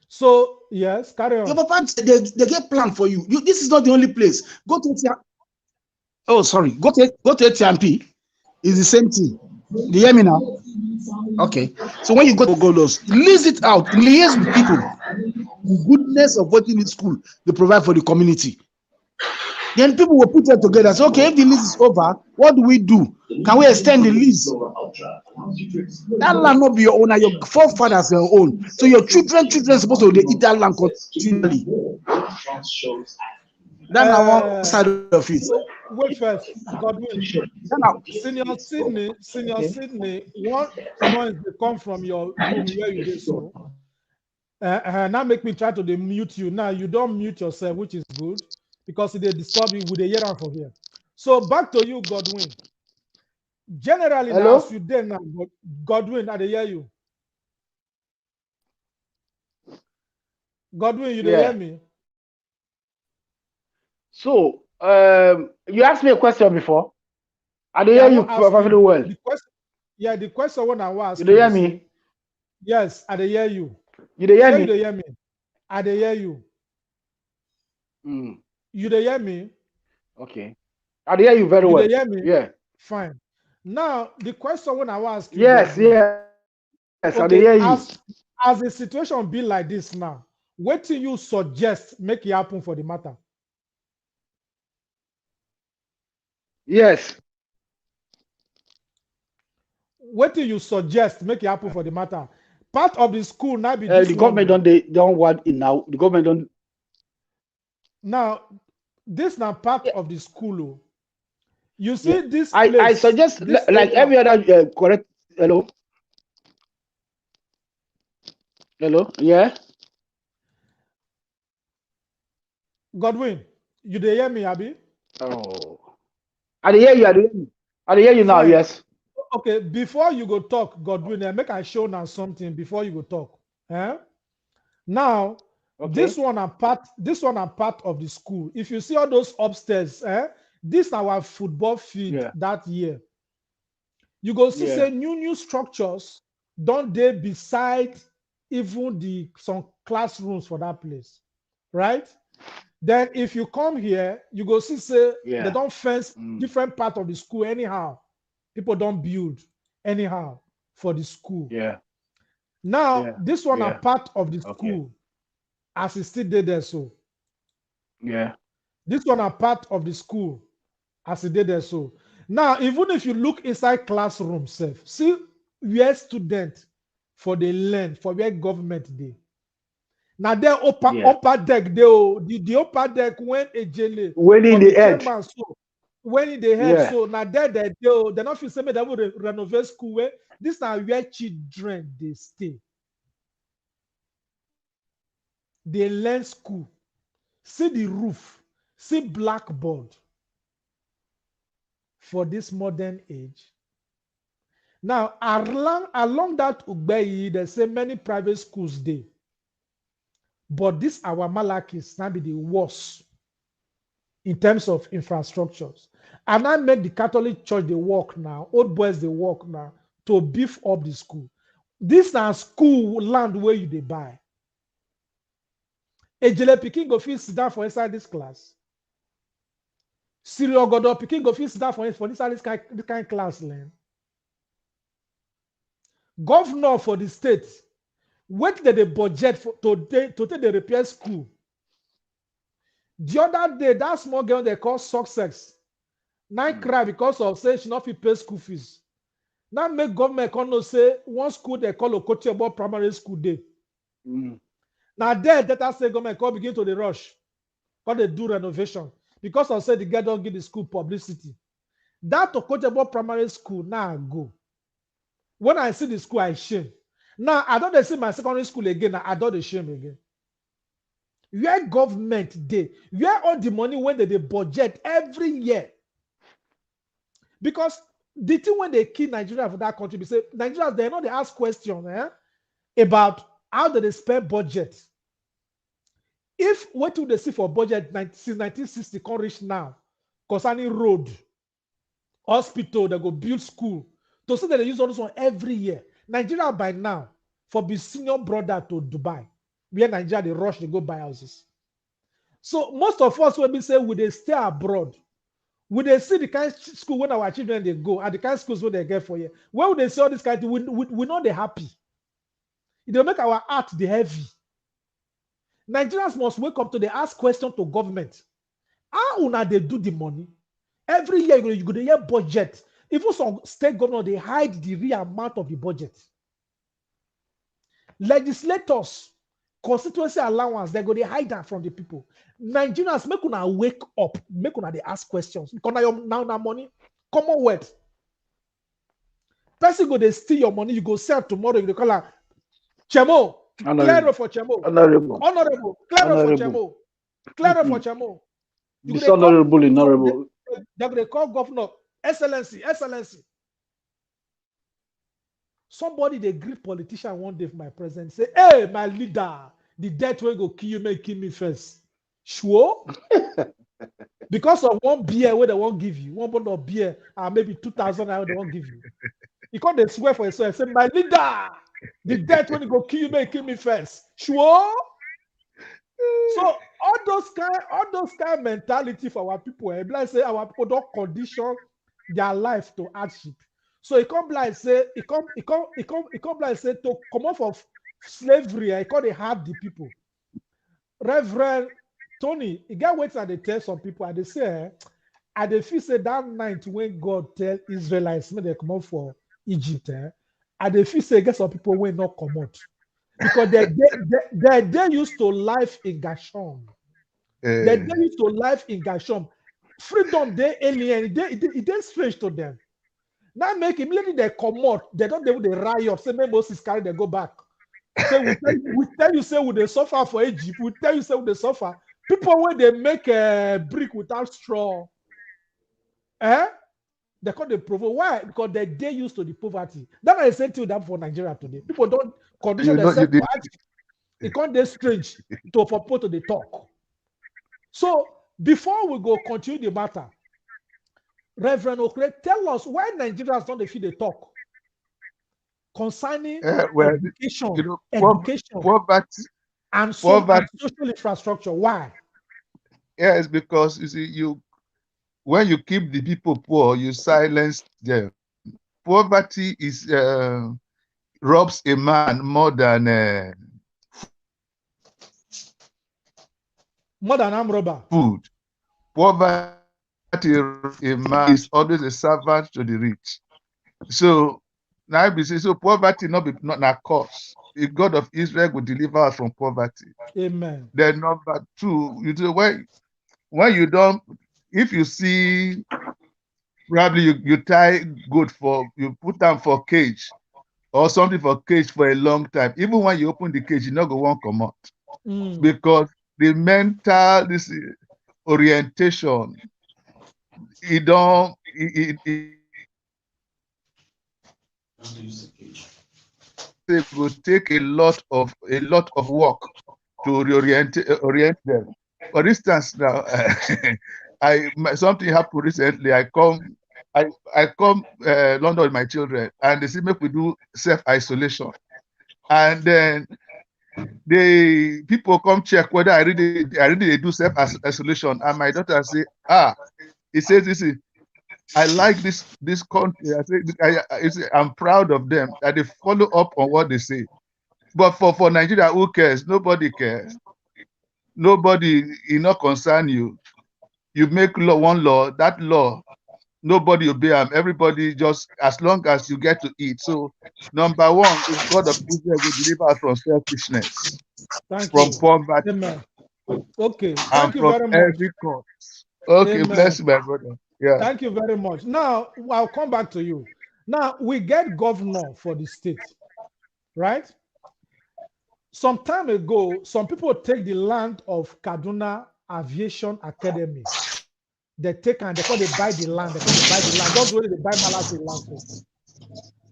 So yes, carry on. Your papa they get plan for you. This is not the only place. Go to Go to TMP. It's the same thing. Do you hear me now? Okay. So when you go to Ogodos, lease it out, liaise with people. The goodness of what in the school they provide for the community. Then people will put it together. So, okay, if the lease is over, what do we do? Can we extend the lease? That land not be your own, your forefathers your own. So your children supposed to eat that land continually. That's one side of it. Wait first, Godwin. Senior Sydney, what noise they come from your room where you did so? Now make me try to mute you. Now you don't mute yourself, which is good. Because they disturb you with a year for here. So back to you, Godwin. Generally, now, as you did now, Godwin, I hear you. Godwin, you hear me? So, you asked me a question before. I hear you perfectly well. The question when I was. You hear me? Yes, I hear you. You hear me? You hear me? I hear you. You hear me? Okay. I hear you very well. You hear me? Yeah. Fine. Now, the question when I was. Yes, yes. Okay, I hear you. As the situation be like this now, what do you suggest make it happen for the matter? Yes. What do you suggest make it happen for the matter? Part of the school now be the government don't want it now. The government don't. Now, this now part of the school. You see this place, I suggest like every other correct. Hello. Yeah. Godwin, you hear me, Abby? Oh, I hear you. I hear you now. Fine. Yes. Okay. Before you go talk, Godwin, make I show now something before you go talk. Now. Okay. This one are part of the school. If you see all those upstairs, this is our football field that year. You go see say new structures don't they beside even some classrooms for that place, right? Then if you come here, you go see say they don't fence different part of the school anyhow. People don't build anyhow for the school. Yeah. Now this one are part of the school. As it still did there, so this one are part of the school as it did there. So now, even if you look inside classroom, see where students for the learn for where government day. Now their upper deck, the upper deck when Ejele when in the edge. So when they help, Yeah. so now they're not feel same that would renovate school where this now where children they stay. They learn school, see the roof, see blackboard for this modern age. Now, along that Ugbeyi, there's say many private schools there. But this our Malachys now be the worst in terms of infrastructures. And I make the Catholic Church they work now, old boys they work now to beef up the school. This now school land where you they buy. Ejele Pikin go fit sit down for inside this class. Ogodo Pikin go fit sit down for inside this kind class learn. Governor for the state, wait that the budget for to take the repair school. The other day, that small girl they call success. Now cry because of say she not fit pay school fees. Now make government come no say one school they call Okowo primary school day. Now there data say government come begin to the rush. Because they do renovation. Because of say the girl don't give the school publicity. That Okowo primary school now go. When I see the school, I shame. Now I don't see my secondary school again. I don't the shame again. Where government they, where all the money when they budget every year. Because the thing when they kill Nigeria for that country, they say Nigerians they know they ask questions about how they spend budget. If what do they see for budget since 1960 can reach now, concerning road, hospital, they go build school. To say that they use all this one every year. Nigeria by now, for be senior brother to Dubai, where Nigeria they rush, they go buy houses. So most of us when we say would they stay abroad, would they see the kind of school when our children they go, and the kind of schools where they get for year? Where would they see all this kind of we know they're happy. It will make our heart the heavy. Nigerians must wake up to they ask questions to government. How una they do the money? Every year you go to hear budget. Even some state governor, they hide the real amount of the budget. Legislators, constituency allowance, they go they hide that from the people. Nigerians, make una wake up, make una they ask questions. Because now money, Commonwealth. Person go they steal your money, you go sell tomorrow, you go call her Chemo, clear for Chemo. Honorable, clear for Chemo. Clear for Chemo. Dishonorable, honorable. They call governor. Excellency. Somebody they greet politician one day for my president say, "Hey, my leader, the death will go kill you, may kill me first." Sure, because of one beer where they won't give you, one bottle of beer, maybe 2,000 they won't give you. You can't they swear for yourself. Say, "My leader, the death will go kill you, may kill me first." Sure. So all those kind mentality for our people, like say our people don't condition their life to hardship. So it come like say to come off of slavery. It can't hard the people. Reverend Tony, you got wait and they tell some people and they say, and they feel say that night when God tell Israelites when they come out for Egypt, and they feel say get some people will not come out. Because they used to life in Gashom. They used to life in Gashom. Freedom, they alien, it is strange to them. Now make immediately they come out, they don't do the riot, say maybe Moses carry, they go back. Say we tell you, say would they suffer for Egypt, we tell you, say would they suffer. People when they make a brick without straw, they call the provoke. Why? Because they used to the poverty. That I say to them for Nigeria today. People don't condition themselves. It can't be strange for people to the talk. So before we go continue the matter, Reverend Okre, tell us why Nigerians don't feel the talk concerning education, poverty, and social infrastructure. Why? Yes, because you see, when you keep the people poor, you silence them. Poverty is robs a man more than armed robber. Food. Poverty a man is always a servant to the rich. So now we say so poverty not a cause. The God of Israel will deliver us from poverty. Amen. Then number two, you know when you don't, if you see Probably you tie good for, you put them for cage or something for cage for a long time. Even when you open the cage, you not go one come out because the mental this orientation, it don't it will take a lot of work to orient them. For instance, now something happened recently. I come London with my children, and they say make we do self-isolation, and then the people come check whether I really do self-isolation, and my daughter say, he says this is. I like this country. I say, I'm proud of them that they follow up on what they say. But for Nigeria, who cares? Nobody cares. Nobody, it not concern you. You make one law, that law, nobody obey them. Everybody just, as long as you get to eat. So, number one is God of Israel will deliver us from selfishness, from poverty, Amen. Okay, and thank you from very much. every cause. Okay, Amen. bless you, my brother. Yeah. Thank you very much. Now, I'll come back to you. Now, we get governor for the state, right? Some time ago, some people take the land of Kaduna Aviation Academy. They take and they buy the land. They buy the land. That's where they buy Malachy land for.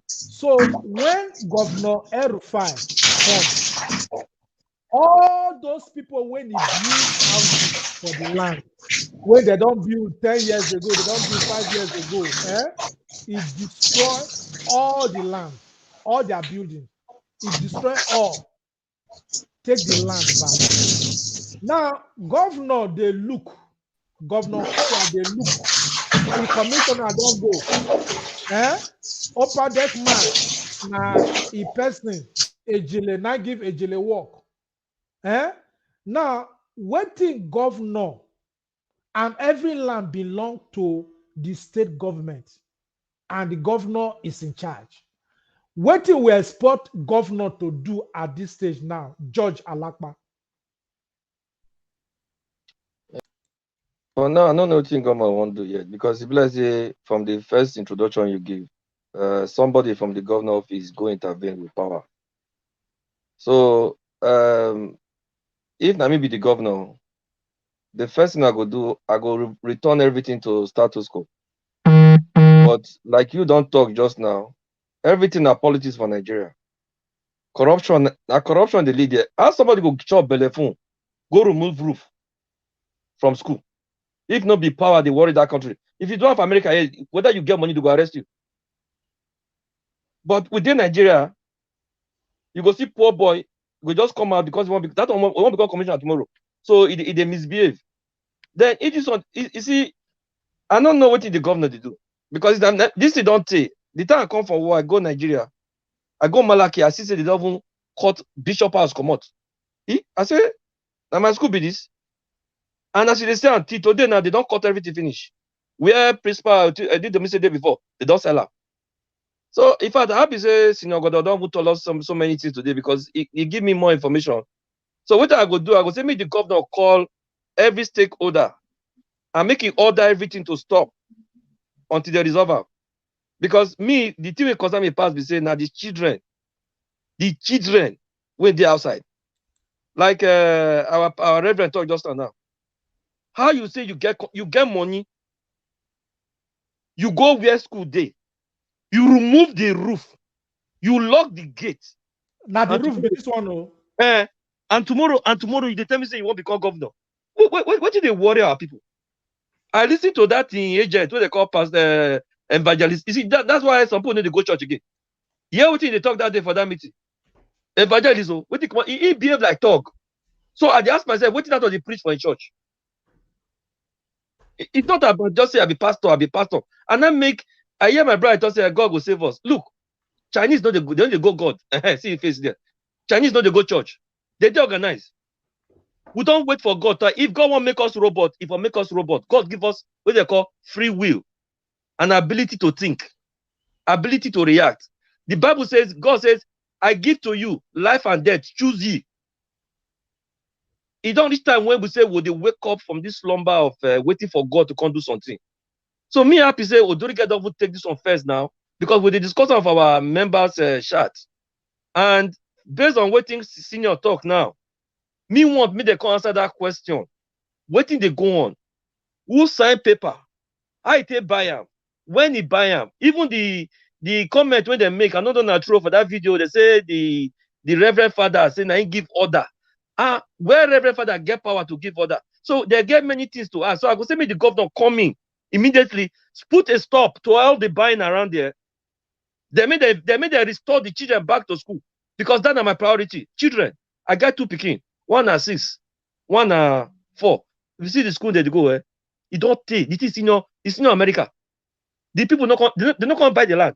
So when Governor El-Rufai comes, all those people when he build houses for the land, when they don't build 10 years ago, they don't build 5 years ago, he destroy all the land, all their buildings. He destroy all. Take the land back. Now, governor, they look. Governor OKOWA, they look. The commissioner don't go. OPADEC man, na a person, Ejele, now give Ejele work. Now, waiting governor and every land belong to the state government and the governor is in charge. What we expect governor to do at this stage now, Judge Alakpa? For now, I don't know what government won't do yet because if let's say from the first introduction you give, somebody from the governor office go intervene with power. So if Nami be the governor, the first thing I go do, I go return everything to status quo. But like you don't talk just now, everything are politics for Nigeria. Corruption, corruption the lead there. Ask somebody go chop bellefon, go remove roof from school. If not be power, they worry that country. If you don't have America, whether you get money, they go arrest you. But within Nigeria, you go see poor boy, will just come out because won't become commissioner tomorrow. So they misbehave. Then it is on. You see, I don't know what the governor they do because this they don't take. The time I come for war, I go Nigeria, I go Malachy, I see say they don't even cut Bishop House come out. I say, now my school be this. And as they say until today now, they don't cut everything finish. Where principal I did the mistake day before, they don't sell out. So in fact, I have to say, Senior Ogodo don't tell us so many things today because he give me more information. So what I go do, I go say, make the governor call every stakeholder and make it order everything to stop until they resolve it. Because me, the thing will concern me past be saying now the children when they outside. Like our reverend talk just now. How you say you get money, you go where school day, you remove the roof, you lock the gate. Now the roof be this one, oh. And tomorrow you tell me say you won't become governor. What did they worry our people? I listen to that in agent what they call pastor evangelist. You see, that's why some people need to go church again. Yeah, what did they talk that day for that meeting? Evangelist, what he behave like talk. So I ask myself, what did that was the preach for a church? It's not about just say I be pastor. And I hear my brother talk say God will save us. Look, Chinese don't they go God. See your face there. Chinese don't they go church. They organize. We don't wait for God. If God won't make us robot, God give us what they call free will, an ability to think, ability to react. The Bible says, God says, I give to you life and death, choose ye. It don't reach time when we say, will they wake up from this slumber of waiting for God to come do something? So me happy say Odorike don't take this one first now because with the discussion of our members chat and based on what things senior talk now, me want me to answer that question. What thing they go on? Who sign paper? How it take buy am? When he buy am? Even the comment when they make, I don't know true for that video. They say the Reverend Father say now he give order. Where Reverend Father get power to give order? So they get many things to ask. So I go say me the governor coming immediately put a stop to all the buying around there. They made they restore the children back to school because that's my priority. Children, I got 2 pikin. 1 na 6, 1 na 4. If you see the school they go, it don't take. This is it's in America. The people they not come buy the land.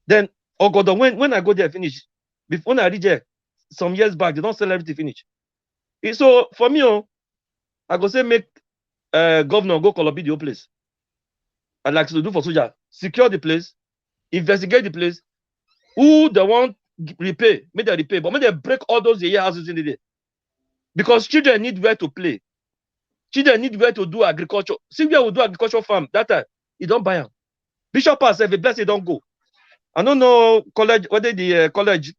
Then Ogodo, when I go there finish, before I reach there some years back, they don't sell everything finish. So for me, I go say make governor go Colombia the whole place. I'd like to do for soldier, secure the place, investigate the place. Who they want repay, make they repay, but make they break all those houses in the day. Because children need where to play. Children need where to do agriculture. See where we do agricultural farm that time, you don't buy them. Bishop pass every blessing don't go. I don't know college whether the college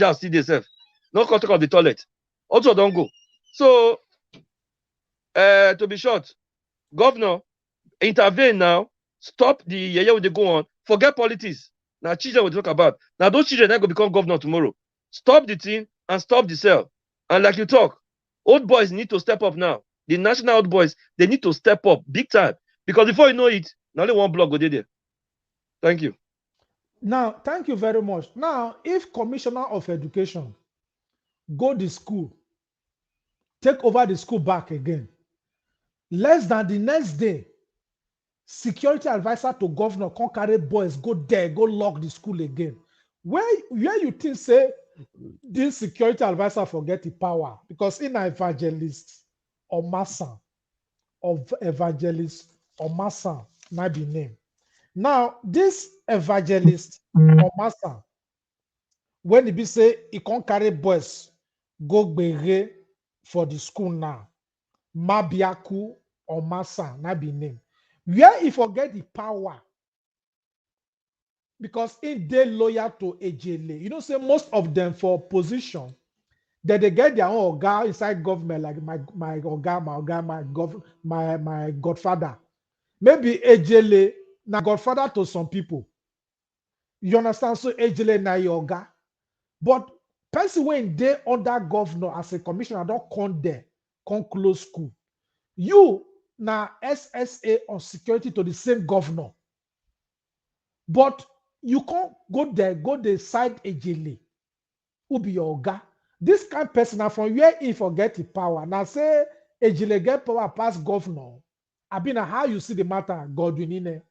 house see themselves. No contact of the toilet. Also don't go. So to be short, governor intervene now. Stop the with the go on. Forget politics. Now children will talk about. Now those children are going to become governor tomorrow. Stop the thing and stop the sale. And like you talk, old boys need to step up now. The national old boys, they need to step up big time. Because before you know it, only one block go there. Thank you. Now, thank you very much. Now, if Commissioner of Education go to school, take over the school back again, less than the next day, security advisor to governor come carry boys go there, go lock the school again. Where you think say this security advisor forget the power? Because in evangelist or massa of evangelist or massa might be name. Now, this evangelist or massa, when he be say he can't carry boys go bere for the school now, Mabiaku or massa might be name. Where he forget the power because in they loyal to Ejele. You know, say most of them for position that they get their own oga inside government, like my oga, my godfather. Maybe Ejele na godfather to some people. You understand? So Ejele na your oga. But person when they under governor as a commissioner don't come there, come close school. You na SSA on security to the same governor. But you can't go there, go the side Ejele, who be your oga. This kind of person now from where he forget the power. Now say Ejele get power past governor. I mean, how you see the matter, Godwin in there?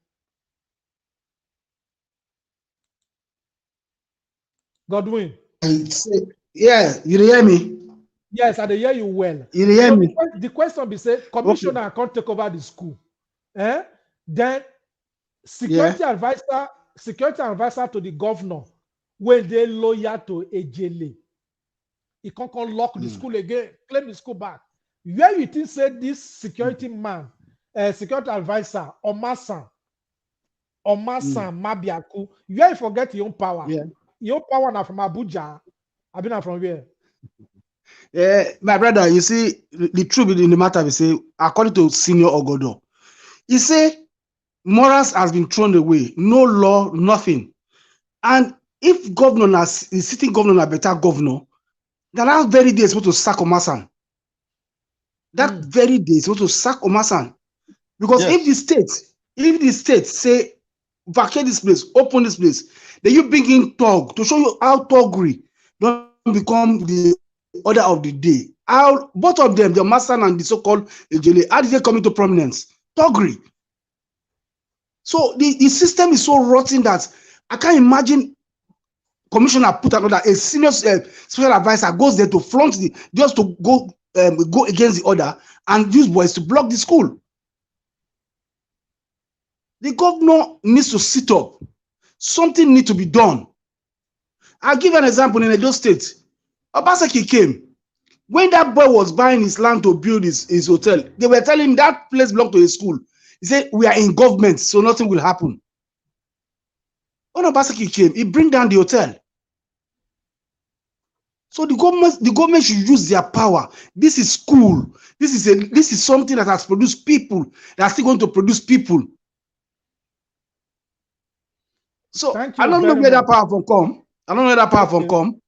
Godwin. Yeah, you hear me? Yes, I hear you well. You hear so me? The question be say, commissioner can't take over the school. Then security advisor to the governor when they loyal to Ejele. He can't lock the school again, claim the school back. Where you think say this security man, security advisor, Omasa Mabiaku, where you forget your own power. Yeah. Your power now from Abuja. I've been from where? My brother, you see, the truth in the matter, we say, according to Senior Ogodo, he say morals has been thrown away, no law, nothing. And if governor is sitting governor a better governor, then that very day is supposed to sack Omasan. That very day is supposed to sack Omasan. Because if the state say vacate this place, open this place, then you bring in thug to show you how thuggery don't become the order of the day. How both of them, the Omasan and the so-called Ejele, how did they come into prominence? Thuggery. So the system is so rotten that I can't imagine commissioner put another a senior special advisor goes there to flaunt just to go against the order and use boys to block the school. The governor needs to sit up. Something needs to be done. I'll give an example in Edo State. Obaseki came. When that boy was buying his land to build his hotel, they were telling him that place belonged to a school. He said, we are in government, so nothing will happen. When Obaseki came, he bring down the hotel. So the government should use their power. This is school. This is something that has produced people that are still going to produce people. So I don't know where that power from come. I don't know where that power from come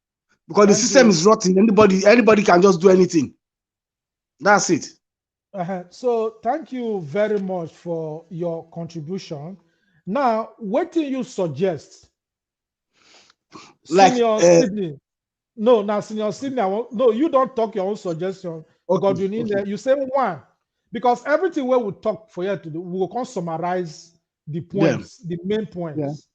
because the system is rotten. Anybody can just do anything. That's it. So thank you very much for your contribution. Now, what do you suggest? Like Senior Sydney. No, now Senior Sydney, no, you don't talk your own suggestion. Okay, because you need you say one. Because everything where we talk for you to do, we will come summarize the points, the main points.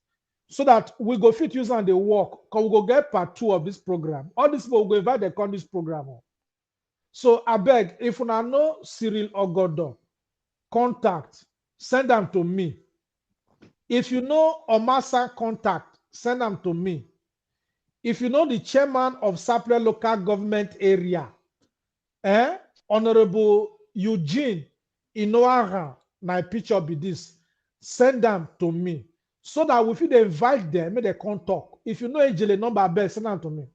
So that we go fit use on the work, because we go get part 2 of this program. All these people will go invite them on this program. So I beg, if you know Cyril Ogodo, contact, send them to me. If you know Omasa, contact, send them to me. If you know the chairman of Sapele local government area, Honorable Eugene Inoara, my picture be this, send them to me. So that if you invite them, make they come talk. If you know Ejele number best, send them to me.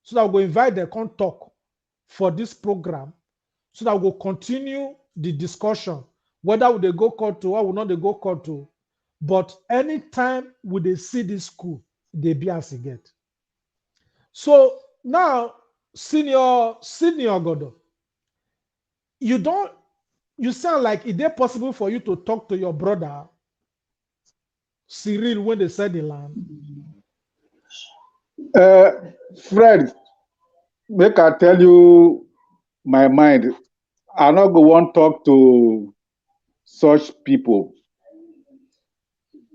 So that we'll invite them, come talk for this program. So that we'll continue the discussion, whether they go court to or will not they go court to. But anytime we they see this school, they be as they get. So now, Senior Ogodo, you sound like is it possible for you to talk to your brother Cyril when they sell the land? Fred, make I tell you my mind. I not go want talk to such people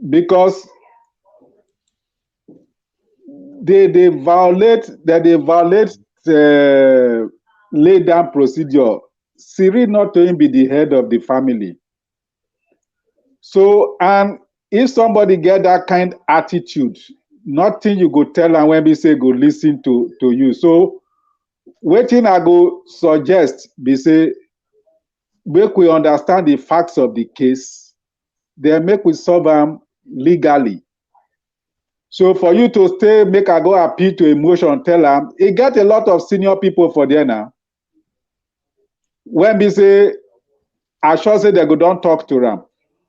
because they violate lay down procedure. Cyril not to him be the head of the family. So, and if somebody get that kind attitude, nothing you go tell and when we say go listen to you. So, waiting I go suggest, be say, make we understand the facts of the case, then make we solve them legally. So for you to stay, make I go appeal to emotion, tell them, it get a lot of senior people for there now. When we say, I sure say they go don't talk to them.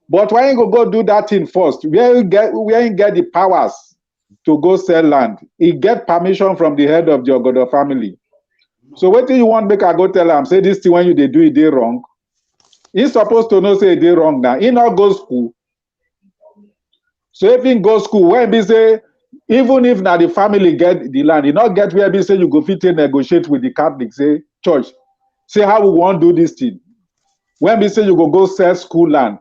But why you go do that thing first? Where you get the powers to go sell land? He get permission from the head of the Ogodo family. So what do you want make I go tell them? Say this thing when you they do it, they wrong. He's supposed to know say they wrong now. He not go school. So if he go school, when we say, even if now the family get the land, you not get where we say you go fit and negotiate with the Catholic, say church, say how we want to do this thing. When we say you go sell school land,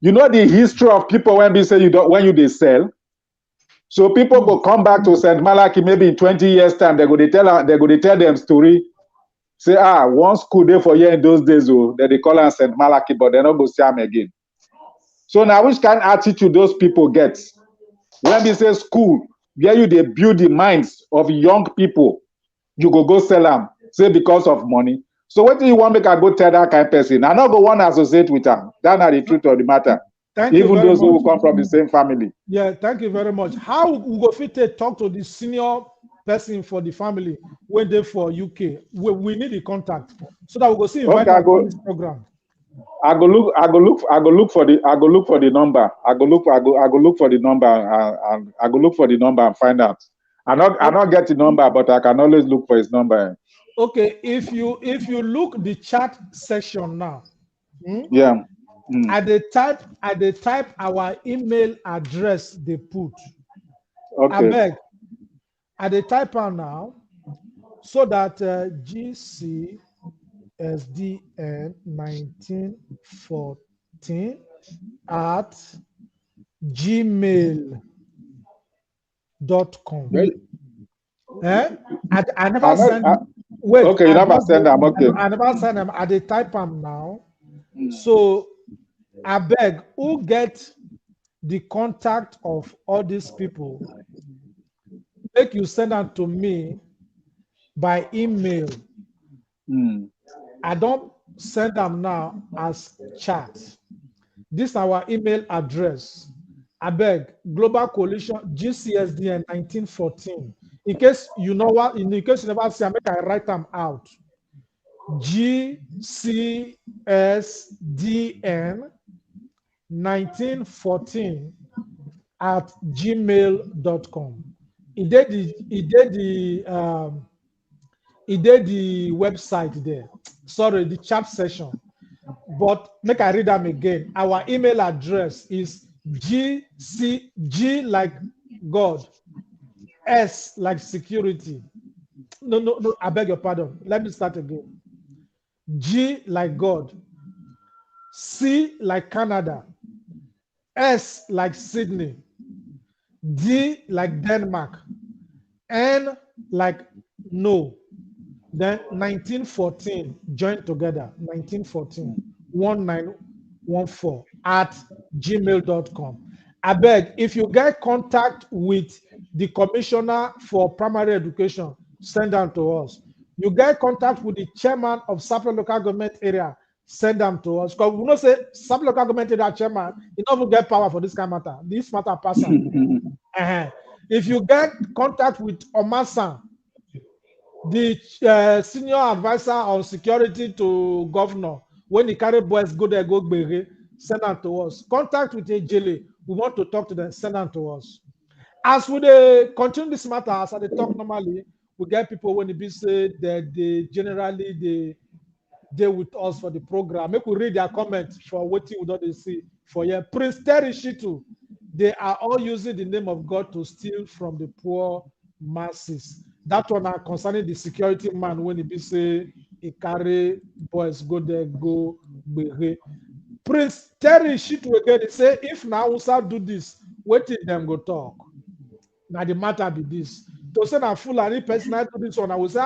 you know the history of people when we say you don't when you they sell. So people go come back to St. Malachy maybe in 20 years time, they go tell them story. Say one school there for you in those days, they call them St. Malachy, but they not go see them again. So now which kind of attitude those people get? When we say school, where you they build the minds of young people, you go sell them, say because of money. So what do you want make I go tell that kind of person? I not go want to associate with them. That's not the truth of the matter. Even those who come from the same family. Yeah, thank you very much. How we go fit talk to the senior person for the family when they for UK? We need the contact so that we go see invite on this program. I go look for the number. I go look for the number and find out. I not get the number, but I can always look for his number. Okay, if you look the chat section now, yeah. At the type our email address they put. Okay. I beg. At the type now, so that GCSDN 1914 at gmail.com. I never send. Wait. Okay, you never send them. Okay. I never send them. At the type now. So I beg, who get the contact of all these people? Make you send them to me by email I don't send them now as chat. This is our email address. I beg, Global Coalition GCSDN 1914. In case you know what, in case you never see, I make I write them out. GCSDN 1914 at gmail.com. He did the website there. Sorry, the chat session. But make I read them again. Our email address is G like God, S like security. No, I beg your pardon. Let me start again. G like God, C like Canada, S like Sydney, D like Denmark, N like no. Then 1914, join together, 1914, 1914 at gmail.com. I beg, if you get contact with the Commissioner for Primary Education, send them to us. You get contact with the chairman of Sapele local government area, send them to us. Because we know say Sapele local government area chairman, he don't get power for this kind of matter. This matter person. If you get contact with Omasan, the senior advisor on security to governor, when the carry boys go there, go bere, send them to us. Contact with Ejele, we want to talk to them, send them to us. As we continue this matter, as I talk normally, we get people when it be say that they generally they with us for the program. Make we read their comments for what we don't see for here. Prince Terry Shitu, they are all using the name of God to steal from the poor masses. That one are concerning the security man when he be say he carry boys go there, go bere. Prince Terry Shitu again, he say if now we start do this, wait till them go talk. Now the matter be this. To say that Fulani person I do this one, I will say,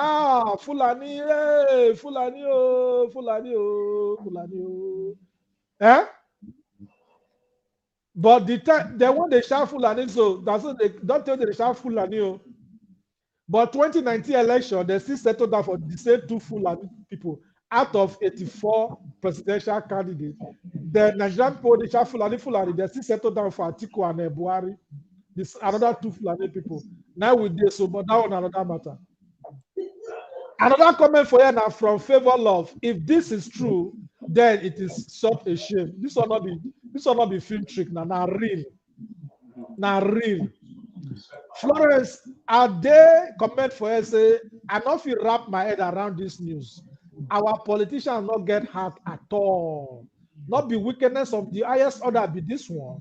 Fulani, hey, Fulani, oh, Fulani, oh, Fulani, oh. Eh? But the time they want they shout Fulani, so that's what they don't tell they shout Fulani, oh. But 2019 election, they still settled down for the same two Fulani people out of 84 presidential candidates. The Nigerian people, they shout Fulani, they still settled down for Atiku and Buhari. This another two Fulani people. Now we did so, but that one another matter. Another comment for you now from Favor Love. If this is true, then it is such a shame. This will not be film trick now real. Now real. Florence, are they comment for you say, I don't feel wrap my head around this news. Our politicians not get hurt at all. Not be wickedness of the highest order be this one.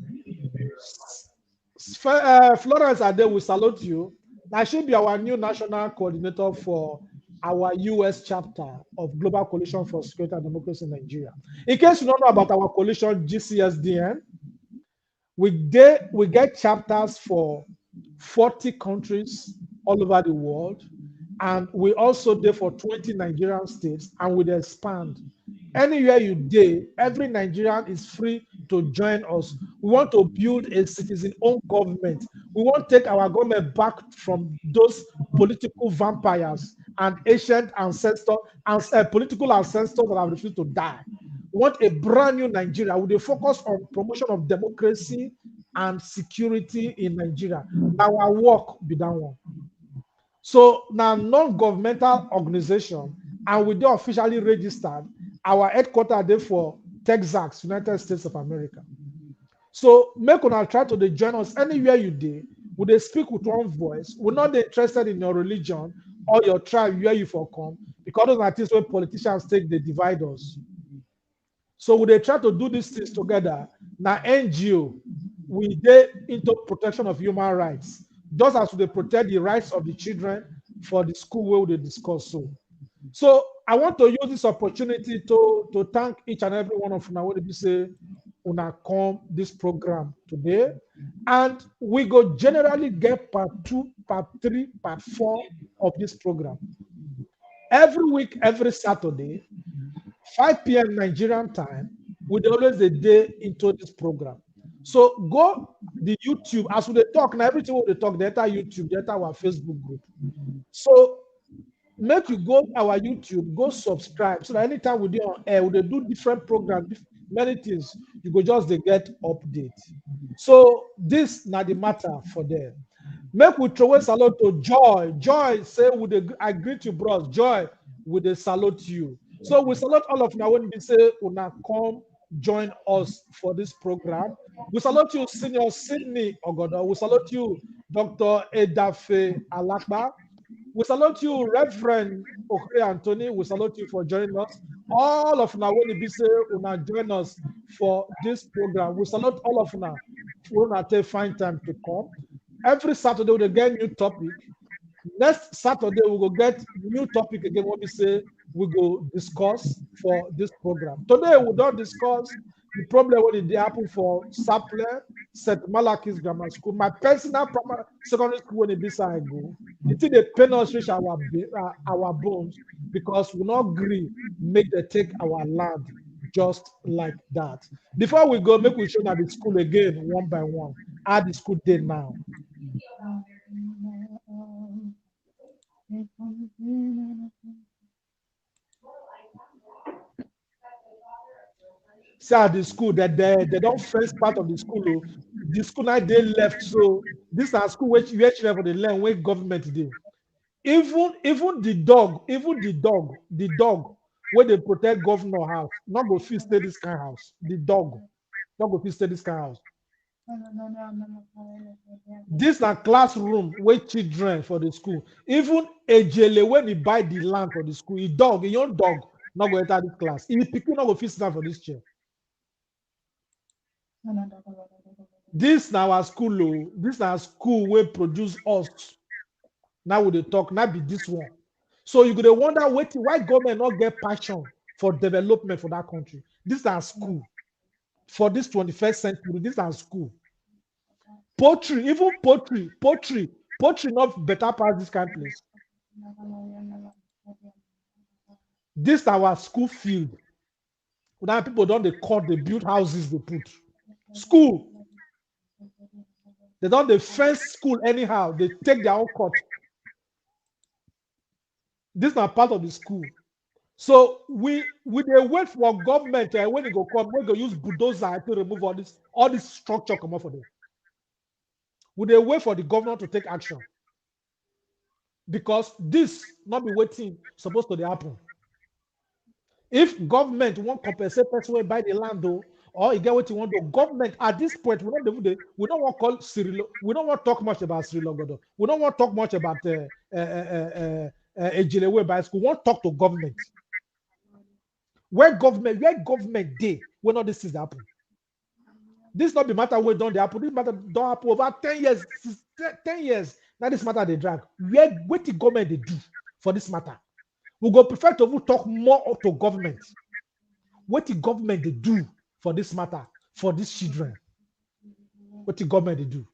Florence Ade, we salute you. Now should be our new national coordinator for our US chapter of Global Coalition for Security and Democracy in Nigeria. In case you don't know about our coalition GCSDN, we get chapters for 40 countries all over the world, and we also there for 20 Nigerian states, and we expand. Anywhere you day, every Nigerian is free to join us. We want to build a citizen-owned government. We want to take our government back from those political vampires and ancient ancestors and political ancestors that have refused to die. We want a brand new Nigeria with a focus on promotion of democracy and security in Nigeria. Now our work be done one. So now non-governmental organization, and we do officially registered. Our headquarters there for Texas, United States of America. So make una try to join us anywhere you do. We they speak with one voice. We're not interested in your religion or your tribe where you for come, because those are things where politicians take, they divide us. So we they try to do these things together. Now NGO, we they into protection of human rights, just as they protect the rights of the children for the school where they discuss so I want to use this opportunity to thank each and every one of you now when we say una come this program today, and we go generally get part 2, part 3, part 4 of this program every week, every Saturday, 5 p.m. Nigerian time. We always a day into this program. So go the YouTube as we talk now. Everything we talk, the entire YouTube, the entire our Facebook group. So make you go our YouTube, go subscribe, so that anytime we do on air, we do different programs, many things, you go just they get update. So this not the matter for them. Make we throw a salute to Joy. Joy say with the I greet you, bros. Joy with the salute you. So we salute all of now when we say una come join us for this program. We salute you, Senior Sydney Ogodo. We salute you, Dr. Edafe Alakba. We salute you, Reverend Okre Anthony. We salute you for joining us. All of now when we say una join us for this program. We salute all of now. We una take find time to come. Every Saturday we get new topic. Next Saturday we will get new topic again. What we say we go discuss for this program. Today we don't discuss the problem what did happen for Sapele, St. Malachys Grammar School. My personal primary secondary school when it be I go. It is the pain us reach our bones because we not agree make them take our land just like that. Before we go, make we show at the school again one by one. How the school day now. See at the school that they don't first part of the school. Oh, the school now they left. So this are school which children for the land where government did. Even the dog where they protect governor house, not go fit stay this kind of house. The dog, not go fit stay this kind of house. This na classroom where children for the school. Even Ejele when he buy the land for the school, he your dog not go enter this class. He pikin not go fit sit down for this chair. This na our school. Oh, this na school where produce us. Now we dey talk, now be this one. So you go wonder why government not get passion for development for that country. This is our school. For this 21st century, this is our school. Poultry, even poultry not better pass this kind of place. This is our school field. Now people don't they cut, they build houses, they put. School. They don't they fence school anyhow. They take their own cut. This is not part of the school. So we they wait for government when they go come, we go use bulldozer to remove all this structure come up for them. We they wait for the governor to take action. Because this not be waiting supposed to happen. If government won't compensate person who buy the land though, or you get what you want to government at this point, we don't want to call Cyril, we don't want to talk much about Cyril Ogodo. We don't want to talk much about Ejele by school. We want to talk to government. Where government day when all this is happen. This not be matter where don't they happen. This matter don't happen over 10 years. 10 years. Now this matter they drag. What the government they do for this matter? We go prefer to talk more to government. What the government they do for this matter, for these children. What the government they do.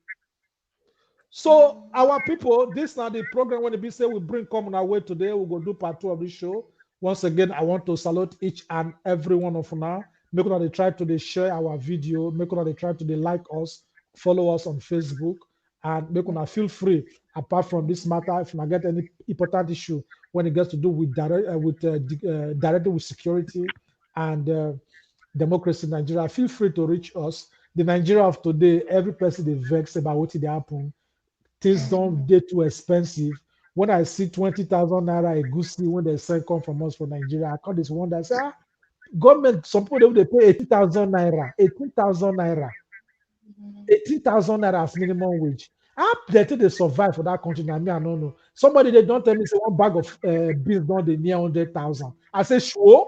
So our people, this now the program when we say we bring common our way today. We go do part 2 of this show. Once again, I want to salute each and every one of now. Make sure they try to share our video. Make sure they try to like us, follow us on Facebook, and make sure feel free. Apart from this matter, if you get any important issue when it gets to do with directly with security and democracy in Nigeria, feel free to reach us. The Nigeria of today, every person they vex about what they happen. Things don't get too expensive. When I see 20,000 naira a goosey when they send come from us from Nigeria, I call this one that say, government, some people they pay 18,000 naira, 18,000 naira, 18,000 naira as minimum wage. How they survive for that country? Now me, I don't know. Somebody they don't tell me say one bag of beans don't they near 100,000. I say sure.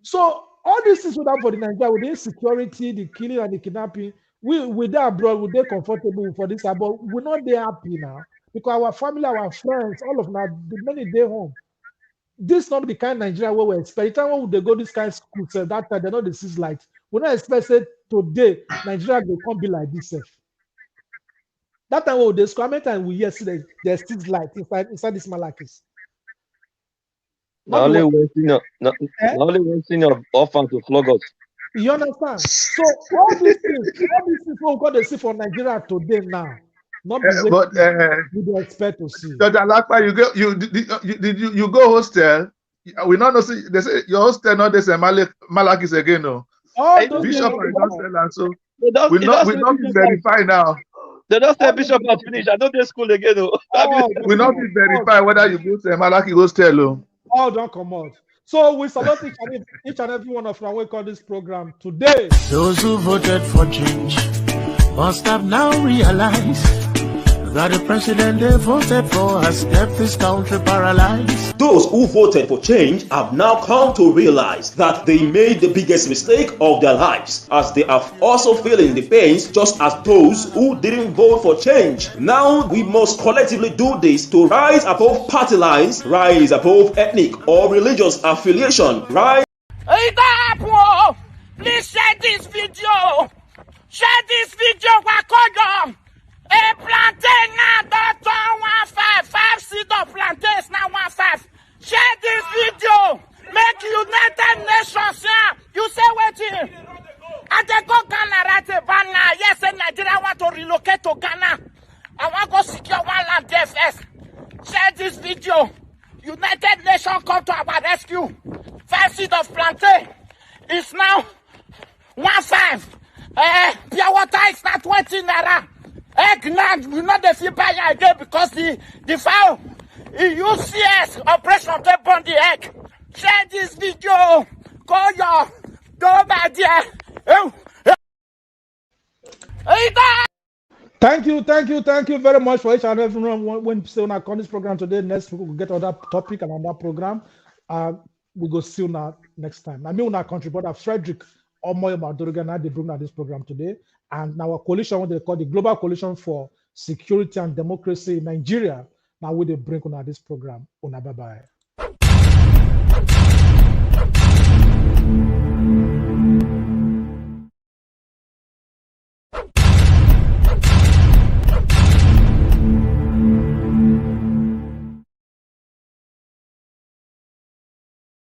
So all these things without for the Nigeria with the insecurity, the killing and the kidnapping. We there abroad, we there comfortable for this, but we're not there happy now because our family, our friends, all of them, the many day home. This not the kind of Nigeria where we expect. The time when they go this kind of school, so that time they know this is light. We not expect say today Nigeria will come be like this. That time when they school, how many times we hear see there's still light inside this Malachys. Not only one senior orphan to flog us. You understand? So all these things we got to see for Nigeria today now. not the way But we do expect to see. Dr. Alakpa, you go hostel. We not know. See, they say your hostel not this Malachys again. No. All those Bishop things is hostel, and so It we not be verified now. They don't say Bishop has finished. I don't do school again. Oh. We not be verified whether you go to Malachy hostel. Oh. All don't come out. So we salute each and every one of our wake on this program today. Those who voted for change must have now realized that the president they voted for has kept this country paralyzed. Those who voted for change have now come to realize that they made the biggest mistake of their lives, as they are also feeling the pains just as those who didn't vote for change. Now we must collectively do this to rise above party lines, rise above ethnic or religious affiliation, rise. Please share this video. Share this video. Ogodo. A plantain now, don't 1.5 seed of plantains now 1.5. Share this video. Make United Nations here. You say waiting. I dey go Ghana right about now. Yes, and Nigeria want to relocate to Ghana. I want to go secure one land there first. Share this video. United Nations come to our rescue. 5 seed of plantain is now 1.5. Pure water is now 20 naira. Egg now, we not the feel buy again because the fowl, UCS operation they burn the egg. Share this video. Call your go back there. Thank you very much for each and everyone. When see on this program today, next week we'll get other topic and another program. We go see you next time. I mean, our contributor Frederick Omoyo Madorigana, they bring this program today. And our coalition, what they call the Global Coalition for Security and Democracy in Nigeria, now we they bring on this program. Bye-bye.